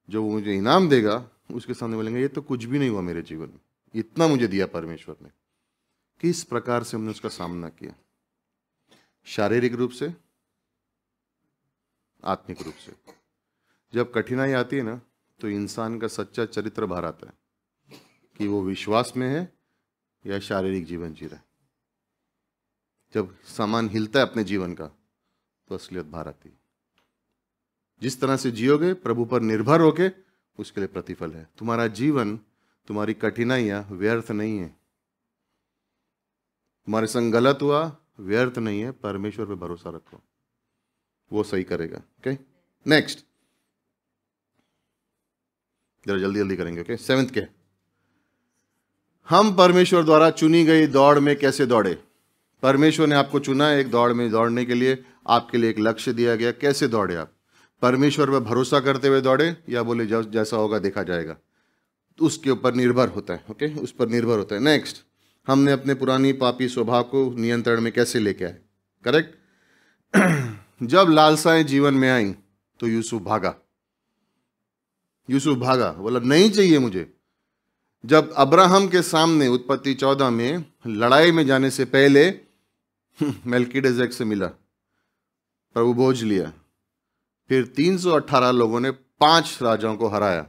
जो वो मुझे इनाम देगा, उसके सामने बोलेंगे ये तो कुछ भी नहीं हुआ मेरे जीवन में, इतना मुझे दिया परमेश्वर ने। किस प्रकार से हमने उसका सामना किया, शारीरिक रूप से, आत्मिक रूप से। जब कठिनाई आती है ना, तो इंसान का सच्चा चरित्र बाहर आता है कि वो विश्वास में है या शारीरिक जीवन जी रहा है। जब सामान हिलता है अपने जीवन का, तो असलियत बाहर आती है। जिस तरह से जियोगे प्रभु पर निर्भर होके, उसके लिए प्रतिफल है। तुम्हारा जीवन, तुम्हारी कठिनाइयां व्यर्थ नहीं है। तुम्हारे संग गलत हुआ, व्यर्थ नहीं है। परमेश्वर पे भरोसा रखो, वो सही करेगा। ओके, नेक्स्ट, जरा जल्दी जल्दी करेंगे। ओके, 7th के, हम परमेश्वर द्वारा चुनी गई दौड़ में कैसे दौड़े। परमेश्वर ने आपको चुना है एक दौड़ में दौड़ने के लिए, आपके लिए एक लक्ष्य दिया गया। कैसे दौड़े आप? परमेश्वर पर भरोसा करते हुए दौड़े, या बोले जैसा होगा देखा जाएगा? उसके ऊपर निर्भर होता है। ओके, उस पर निर्भर होता है। नेक्स्ट, हमने अपने पुरानी पापी स्वभाव को नियंत्रण में कैसे लेके आए। करेक्ट। जब लालसाएं जीवन में आई तो यूसुफ भागा। यूसुफ भागा, बोला नहीं चाहिए मुझे। जब अब्राहम के सामने उत्पत्ति 14 में लड़ाई में जाने से पहले मेल्कीडेजेक से मिला, प्रभु भोज लिया, फिर 318 लोगों ने 5 राजाओं को हराया।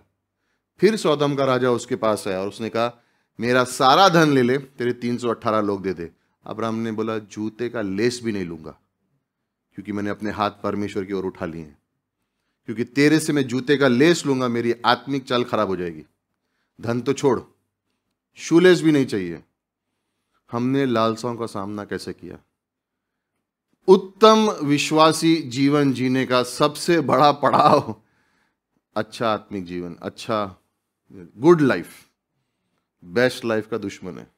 फिर सौदम का राजा उसके पास आया और उसने कहा मेरा सारा धन ले ले, तेरे 318 लोग दे दे। अब्राहम ने बोला जूते का लेस भी नहीं लूंगा, क्योंकि मैंने अपने हाथ परमेश्वर की ओर उठा लिए हैं। क्योंकि तेरे से मैं जूते का लेस लूंगा, मेरी आत्मिक चाल खराब हो जाएगी। धन तो छोड़, शूलेस भी नहीं चाहिए। हमने लालसाओं का सामना कैसे किया? उत्तम विश्वासी जीवन जीने का सबसे बड़ा पड़ाव अच्छा आत्मिक जीवन, अच्छा गुड लाइफ, बेस्ट लाइफ का दुश्मन है।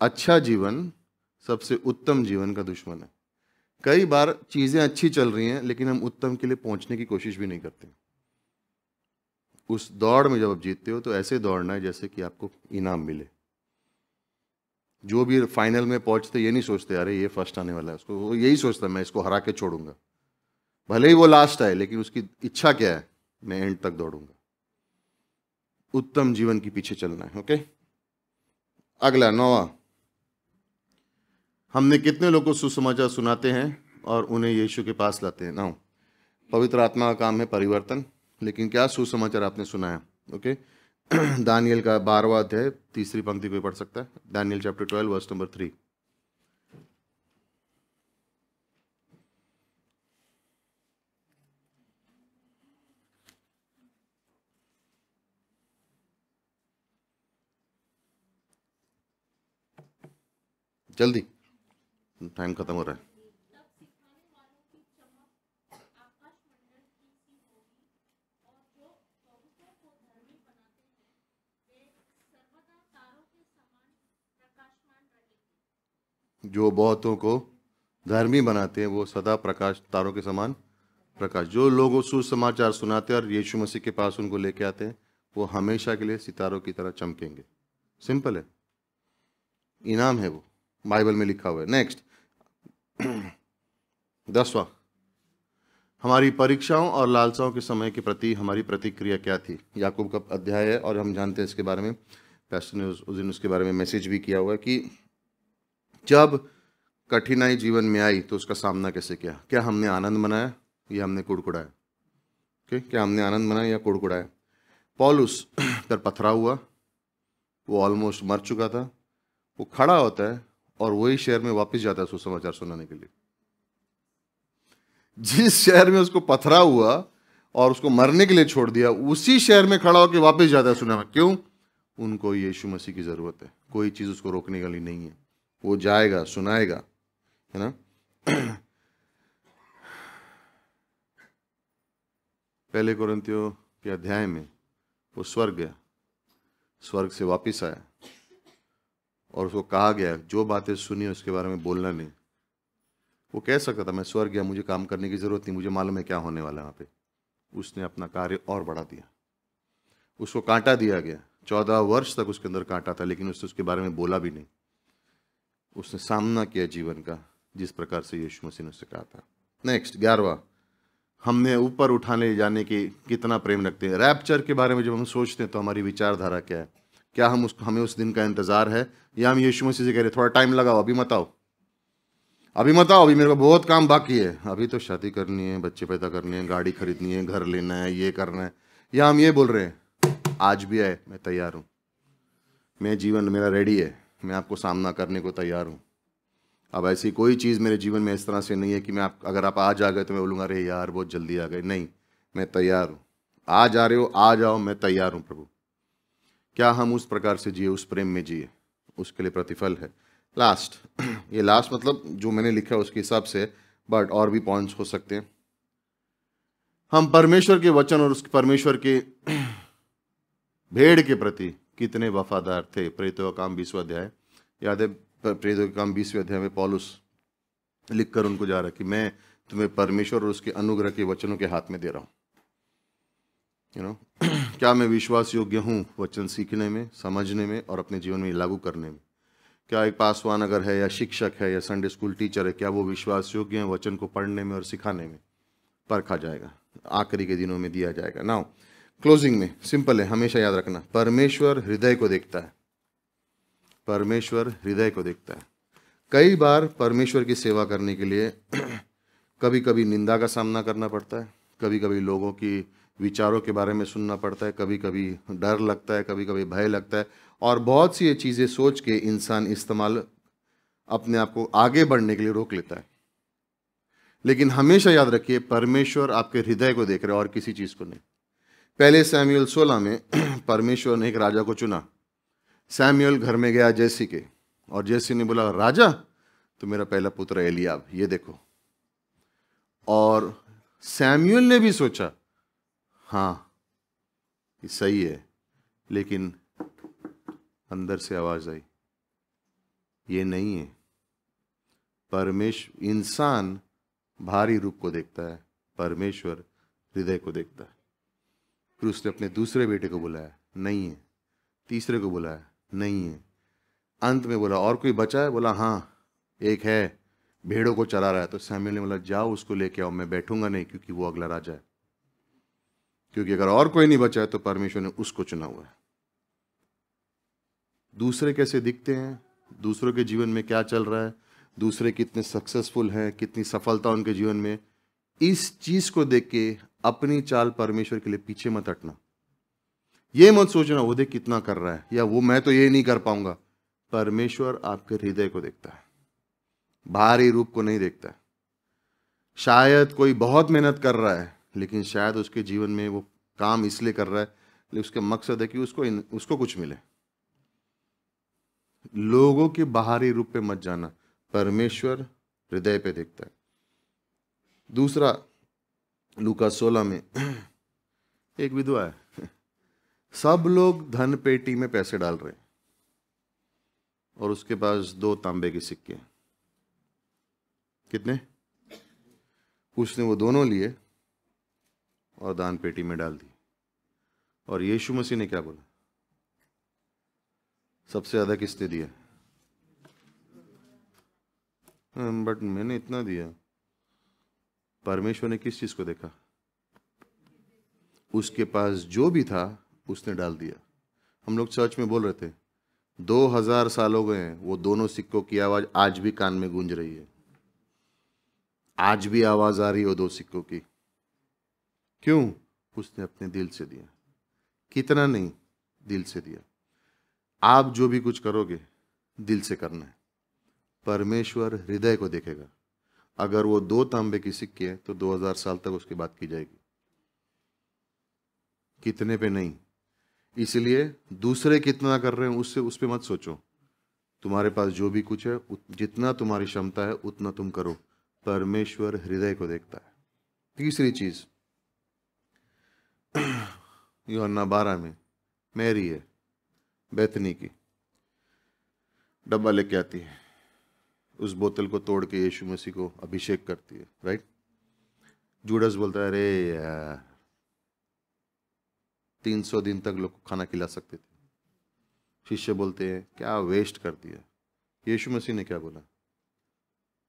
अच्छा जीवन सबसे उत्तम जीवन का दुश्मन है। कई बार चीजें अच्छी चल रही हैं, लेकिन हम उत्तम के लिए पहुंचने की कोशिश भी नहीं करते। उस दौड़ में जब आप जीतते हो तो ऐसे दौड़ना है जैसे कि आपको इनाम मिले। जो भी फाइनल में पहुंचते ये नहीं सोचते अरे ये फर्स्ट आने वाला है, उसको वो यही सोचता मैं इसको हरा के छोड़ूंगा। भले ही वो लास्ट आए, लेकिन उसकी इच्छा क्या है, मैं एंड तक दौड़ूंगा। उत्तम जीवन के पीछे चलना है। ओके, अगला 9वां, हमने कितने लोगों को सुसमाचार सुनाते हैं और उन्हें यीशु के पास लाते हैं। 9, पवित्र आत्मा का काम है परिवर्तन, लेकिन क्या सुसमाचार आपने सुनाया? ओके, दानियल का 12वां अध्याय 3री पंक्ति कोई पढ़ सकता है? दानियल चैप्टर 12 वर्स नंबर 3। जल्दी, टाइम खत्म हो रहा है। तब सिखाने वालों की चमक आकाश मंडल की सी होगी, और जो बहुतों को धर्मी बनाते हैं वे सर्वदा तारों के समान प्रकाशमान रहेंगे। जो बहुतों को धर्मी बनाते हैं, वो सदा प्रकाश, तारों के समान प्रकाश। जो लोग सुसमाचार सुनाते हैं और यीशु मसीह के पास उनको लेके आते हैं, वो हमेशा के लिए सितारों की तरह चमकेंगे। सिंपल है, इनाम है वो, बाइबल में लिखा हुआ है। नेक्स्ट 10वां, हमारी परीक्षाओं और लालसाओं के समय के प्रति हमारी प्रतिक्रिया क्या थी। याकूब का अध्याय है और हम जानते हैं इसके बारे में, पास्टर ने उस दिन उसके बारे में मैसेज भी किया हुआ है कि जब कठिनाई जीवन में आई तो उसका सामना कैसे किया। क्या हमने आनंद मनाया या हमने कुड़कुड़ाया? क्या हमने आनंद मनाया या कुड़कुड़ाया? पौलुस पर पथरा हुआ, वो ऑलमोस्ट मर चुका था, वो खड़ा होता है और वही शहर में वापस जाता है सुसमाचार सुनाने के लिए। जिस शहर में उसको पथरा हुआ और उसको मरने के लिए छोड़ दिया, उसी शहर में खड़ा होकर वापस जाता है सुनाने। क्यों? उनको यीशु मसीह की जरूरत है, कोई चीज उसको रोकने वाली नहीं है, वो जाएगा, सुनाएगा, है ना। पहले कोरिन्थियों के अध्याय में वो स्वर्ग गया, स्वर्ग से वापस आया और उसको कहा गया जो बातें सुनी उसके बारे में बोलना नहीं। वो कह सकता था मैं स्वर्ग गया, मुझे काम करने की जरूरत नहीं, मुझे मालूम है क्या होने वाला है वहाँ पे। उसने अपना कार्य और बढ़ा दिया, उसको कांटा दिया गया, 14 वर्ष तक उसके अंदर कांटा था, लेकिन उसने उसके बारे में बोला भी नहीं। उसने सामना किया जीवन का, जिस प्रकार से यीशु मसीह ने उससे कहा था। नेक्स्ट 11वां, हमने ऊपर उठाने जाने की कितना प्रेम रखते हैं। रैप्चर के बारे में जब हम सोचते हैं तो हमारी विचारधारा क्या है? क्या हमें उस दिन का इंतजार है, या हम यीशु मसीह से कह रहे थोड़ा टाइम लगाओ, अभी मत आओ, अभी मत आओ, अभी मेरे को बहुत काम बाकी है, अभी तो शादी करनी है, बच्चे पैदा करने हैं, गाड़ी खरीदनी है, घर लेना है, ये करना है। या हम ये बोल रहे हैं आज भी आए, मैं तैयार हूँ, मैं जीवन मेरा रेडी है, मैं आपको सामना करने को तैयार हूँ। अब ऐसी कोई चीज़ मेरे जीवन में इस तरह से नहीं है कि अगर आप आज आ गए तो मैं बोलूँगा अरे यार बहुत जल्दी आ गए। नहीं, मैं तैयार हूँ। आज आ रहे हो, आ जाओ, मैं तैयार हूँ प्रभु। क्या हम उस प्रकार से जिए, उस प्रेम में जिए, उसके लिए प्रतिफल है। लास्ट, ये लास्ट मतलब जो मैंने लिखा है उसके हिसाब से, बट और भी पॉइंट्स हो सकते हैं। हम परमेश्वर के वचन और उस परमेश्वर के भेड़ के प्रति कितने वफादार थे। प्रेरितों का काम 20वां अध्याय याद है, प्रेरितों के काम 20वें अध्याय में पौलुस लिखकर उनको जा रहा है कि मैं तुम्हें परमेश्वर और उसके अनुग्रह के वचनों के हाथ में दे रहा हूँ। क्या मैं विश्वास योग्य हूँ वचन सीखने में, समझने में और अपने जीवन में लागू करने में? क्या एक पासवान अगर है या शिक्षक है या संडे स्कूल टीचर है, क्या वो विश्वास योग्य है वचन को पढ़ने में और सिखाने में? परखा जाएगा, आखिरी के दिनों में दिया जाएगा। नाउ क्लोजिंग में सिंपल है, हमेशा याद रखना, परमेश्वर हृदय को देखता है, परमेश्वर हृदय को देखता है। कई बार परमेश्वर की सेवा करने के लिए कभी कभी निंदा का सामना करना पड़ता है, कभी कभी लोगों की विचारों के बारे में सुनना पड़ता है, कभी कभी डर लगता है, कभी कभी भय लगता है, और बहुत सी ये चीज़ें सोच के इंसान इस्तेमाल अपने आप को आगे बढ़ने के लिए रोक लेता है। लेकिन हमेशा याद रखिए परमेश्वर आपके हृदय को देख रहे और किसी चीज़ को नहीं। पहले सैमुएल 16 में परमेश्वर ने एक राजा को चुना। सैमुएल घर में गया जैसी के, और जैसी ने बोला राजा तो मेरा पहला पुत्र एलियाब, ये देखो। और सैमुएल ने भी सोचा हाँ ये सही है, लेकिन अंदर से आवाज आई ये नहीं है। परमेश्वर, इंसान भारी रूप को देखता है, परमेश्वर हृदय को देखता है। फिर उसने अपने दूसरे बेटे को बुलाया, नहीं है। तीसरे को बुलाया, नहीं है। अंत में बोला और कोई बचा है? बोला हाँ एक है, भेड़ों को चरा रहा है। तो सैमुएल ने बोला जाओ उसको लेके आओ, मैं बैठूंगा नहीं क्योंकि वो अगला राजा है। क्योंकि अगर और कोई नहीं बचा है तो परमेश्वर ने उसको चुना हुआ है। दूसरे कैसे दिखते हैं, दूसरों के जीवन में क्या चल रहा है, दूसरे कितने सक्सेसफुल हैं, कितनी सफलता उनके जीवन में, इस चीज को देख के अपनी चाल परमेश्वर के लिए पीछे मत हटना। ये मत सोचना वो देख कितना कर रहा है, या वो मैं तो ये नहीं कर पाऊंगा। परमेश्वर आपके हृदय को देखता है, बाहरी रूप को नहीं देखता है। शायद कोई बहुत मेहनत कर रहा है, लेकिन शायद उसके जीवन में वो काम इसलिए कर रहा है, लेकिन उसका मकसद है कि उसको कुछ मिले। लोगों के बाहरी रूप पे मत जाना, परमेश्वर हृदय पे देखता है। दूसरा, लूका 16 में एक विधवा है, सब लोग धन पेटी में पैसे डाल रहे हैं और उसके पास 2 तांबे के सिक्के। कितने? उसने वो दोनों लिए और दान पेटी में डाल दी। और यीशु मसीह ने क्या बोला? सबसे ज्यादा किसने दिया? बट मैंने इतना दिया। परमेश्वर ने किस चीज को देखा? उसके पास जो भी था उसने डाल दिया। हम लोग चर्च में बोल रहे थे 2000 साल हो गए हैं, वो दोनों सिक्कों की आवाज आज भी कान में गूंज रही है। आज भी आवाज आ रही है वो 2 सिक्कों की। क्यों? उसने अपने दिल से दिया। कितना नहीं, दिल से दिया। आप जो भी कुछ करोगे दिल से करना है। परमेश्वर हृदय को देखेगा। अगर वो 2 तांबे की सिक्के हैं तो 2000 साल तक उसकी बात की जाएगी, कितने पे नहीं। इसलिए दूसरे कितना कर रहे हैं उससे उस पे मत सोचो। तुम्हारे पास जो भी कुछ है, जितना तुम्हारी क्षमता है उतना तुम करो। परमेश्वर हृदय को देखता है। तीसरी चीज, यूहन्ना 12 में मैरी है, बैतनी की, डब्बा लेके आती है, उस बोतल को तोड़ के यीशु मसीह को अभिषेक करती है, राइट। जूडस बोलता है अरे यार 300 दिन तक लोग को खाना खिला सकते थे। शिष्य बोलते हैं क्या वेस्ट कर दिया। यीशु मसीह ने क्या बोला?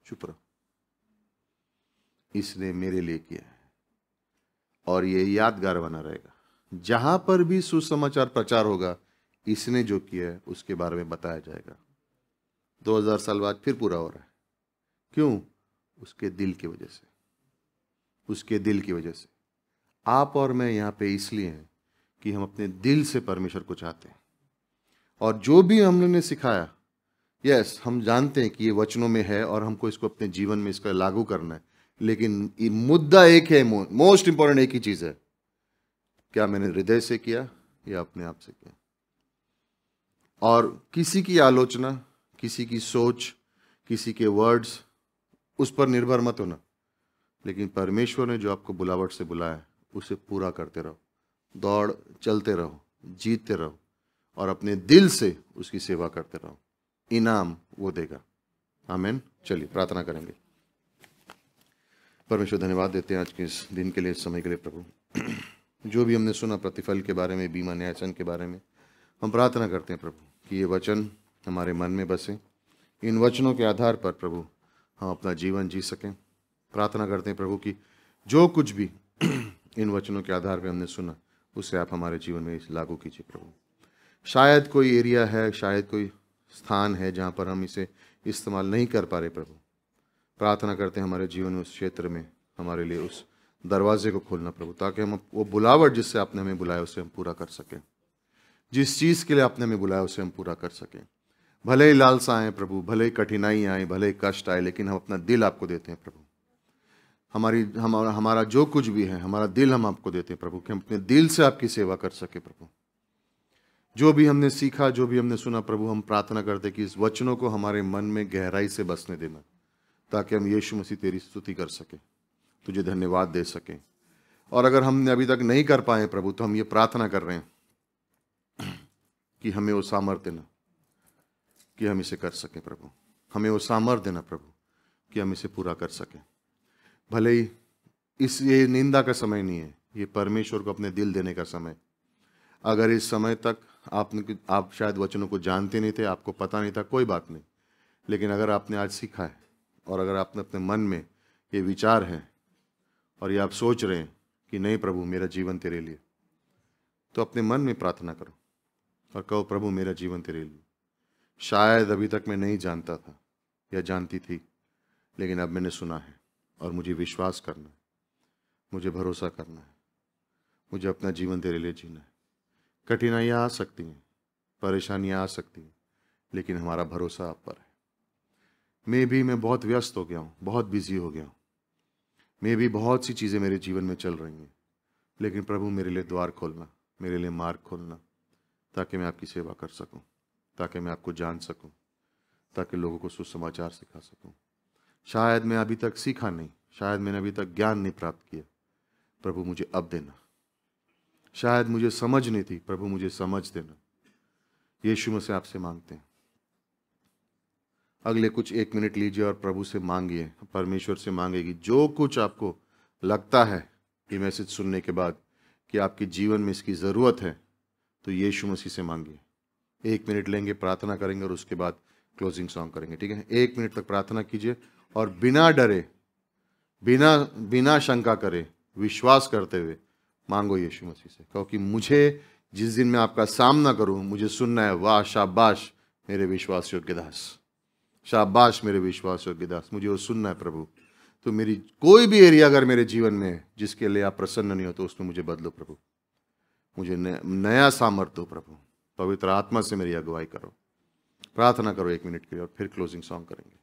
चुप रहो, इसने मेरे लिए किया है और ये यादगार बना रहेगा। जहां पर भी सुसमाचार प्रचार होगा, इसने जो किया है उसके बारे में बताया जाएगा। 2000 साल बाद फिर पूरा हो रहा है। क्यों? उसके दिल की वजह से, उसके दिल की वजह से। आप और मैं यहाँ पे इसलिए हैं कि हम अपने दिल से परमेश्वर को चाहते हैं। और जो भी हमने सिखाया, यस हम जानते हैं कि ये वचनों में है और हमको इसको अपने जीवन में इसका लागू करना है, लेकिन ये मुद्दा एक है, मोस्ट इंपॉर्टेंट एक ही चीज है, क्या मैंने हृदय से किया या अपने आप से किया। और किसी की आलोचना, किसी की सोच, किसी के वर्ड्स, उस पर निर्भर मत होना, लेकिन परमेश्वर ने जो आपको बुलावट से बुलाया उसे पूरा करते रहो, दौड़ चलते रहो, जीतते रहो और अपने दिल से उसकी सेवा करते रहो। इनाम वो देगा। आमीन। चलिए प्रार्थना करेंगे। परमेश्वर धन्यवाद देते हैं आज के इस दिन के लिए, इस समय के लिए। प्रभु जो भी हमने सुना प्रतिफल के बारे में, बीमा न्यायसन के बारे में, हम प्रार्थना करते हैं प्रभु कि ये वचन हमारे मन में बसे। इन वचनों के आधार पर प्रभु हम अपना जीवन जी सकें। प्रार्थना करते हैं प्रभु कि जो कुछ भी इन वचनों के आधार पर हमने सुना उसे आप हमारे जीवन में लागू कीजिए प्रभु। शायद कोई एरिया है, शायद कोई स्थान है जहाँ पर हम इसे इस्तेमाल नहीं कर पा रहे प्रभु। प्रार्थना करते हैं हमारे जीवन में उस क्षेत्र में हमारे लिए उस दरवाजे को खोलना प्रभु, ताकि हम वो बुलावट जिससे आपने हमें बुलाया उसे हम पूरा कर सकें। जिस चीज़ के लिए आपने हमें बुलाया उसे हम पूरा कर सकें। भले ही लालसा आए प्रभु, भले ही कठिनाई आए, भले ही कष्ट आए, लेकिन हम अपना दिल आपको देते हैं प्रभु। हमारा जो कुछ भी है, हमारा दिल हम आपको देते हैं प्रभु, कि हम अपने दिल से आपकी सेवा कर सके प्रभु। जो भी हमने सीखा, जो भी हमने सुना प्रभु, हम प्रार्थना करते कि इस वचनों को हमारे मन में गहराई से बसने देना, ताकि हम यीशु मसीह तेरी स्तुति कर सके, तुझे धन्यवाद दे सकें। और अगर हमने अभी तक नहीं कर पाए प्रभु, तो हम ये प्रार्थना कर रहे हैं कि हमें वो सामर्थ्य देना कि हम इसे कर सकें प्रभु। हमें वो सामर्थ्य देना प्रभु कि हम इसे पूरा कर सकें। भले ही ये निंदा का समय नहीं है, ये परमेश्वर को अपने दिल देने का समय। अगर इस समय तक आप शायद वचनों को जानते नहीं थे, आपको पता नहीं था, कोई बात नहीं, लेकिन अगर आपने आज सीखा है और अगर आपने अपने मन में ये विचार है और ये आप सोच रहे हैं कि नहीं प्रभु मेरा जीवन तेरे लिए, तो अपने मन में प्रार्थना करो और कहो प्रभु मेरा जीवन तेरे लिए। शायद अभी तक मैं नहीं जानता था या जानती थी, लेकिन अब मैंने सुना है और मुझे विश्वास करना है, मुझे भरोसा करना है, मुझे अपना जीवन तेरे लिए जीना है। कठिनाइयाँ आ सकती हैं, परेशानियाँ आ सकती हैं, लेकिन हमारा भरोसा आप पर है। मैं बहुत व्यस्त हो गया हूँ, बहुत बिजी हो गया हूँ, बहुत सी चीज़ें मेरे जीवन में चल रही हैं, लेकिन प्रभु मेरे लिए द्वार खोलना, मेरे लिए मार्ग खोलना, ताकि मैं आपकी सेवा कर सकूं, ताकि मैं आपको जान सकूं, ताकि लोगों को सुसमाचार सिखा सकूं। शायद मैं अभी तक सीखा नहीं, शायद मैंने अभी तक ज्ञान नहीं प्राप्त किया, प्रभु मुझे अब देना। शायद मुझे समझ नहीं थी, प्रभु मुझे समझ देना। यीशु मसीह आपसे मांगते हैं, अगले कुछ 1 मिनट लीजिए और प्रभु से मांगिए, परमेश्वर से मांगेगी जो कुछ आपको लगता है ये मैसेज सुनने के बाद कि आपके जीवन में इसकी ज़रूरत है, तो यीशु मसीह से मांगिए। 1 मिनट लेंगे, प्रार्थना करेंगे और उसके बाद क्लोजिंग सॉन्ग करेंगे, ठीक है। 1 मिनट तक प्रार्थना कीजिए और बिना डरे, बिना शंका करे, विश्वास करते हुए मांगो यीशु मसीह से। क्योंकि मुझे जिस दिन मैं आपका सामना करूं, मुझे सुनना है, वाह शाबाश मेरे विश्वास योग्य दास, शाबाश मेरे विश्वास योग्य दास, मुझे वो सुनना है प्रभु। तो मेरी कोई भी एरिया अगर मेरे जीवन में है जिसके लिए आप प्रसन्न नहीं हो, तो उसमें मुझे बदलो प्रभु, मुझे नया सामर्थ दो प्रभु, पवित्र आत्मा से मेरी अगुवाई करो। प्रार्थना करो 1 मिनट के लिए और फिर क्लोजिंग सॉन्ग करेंगे।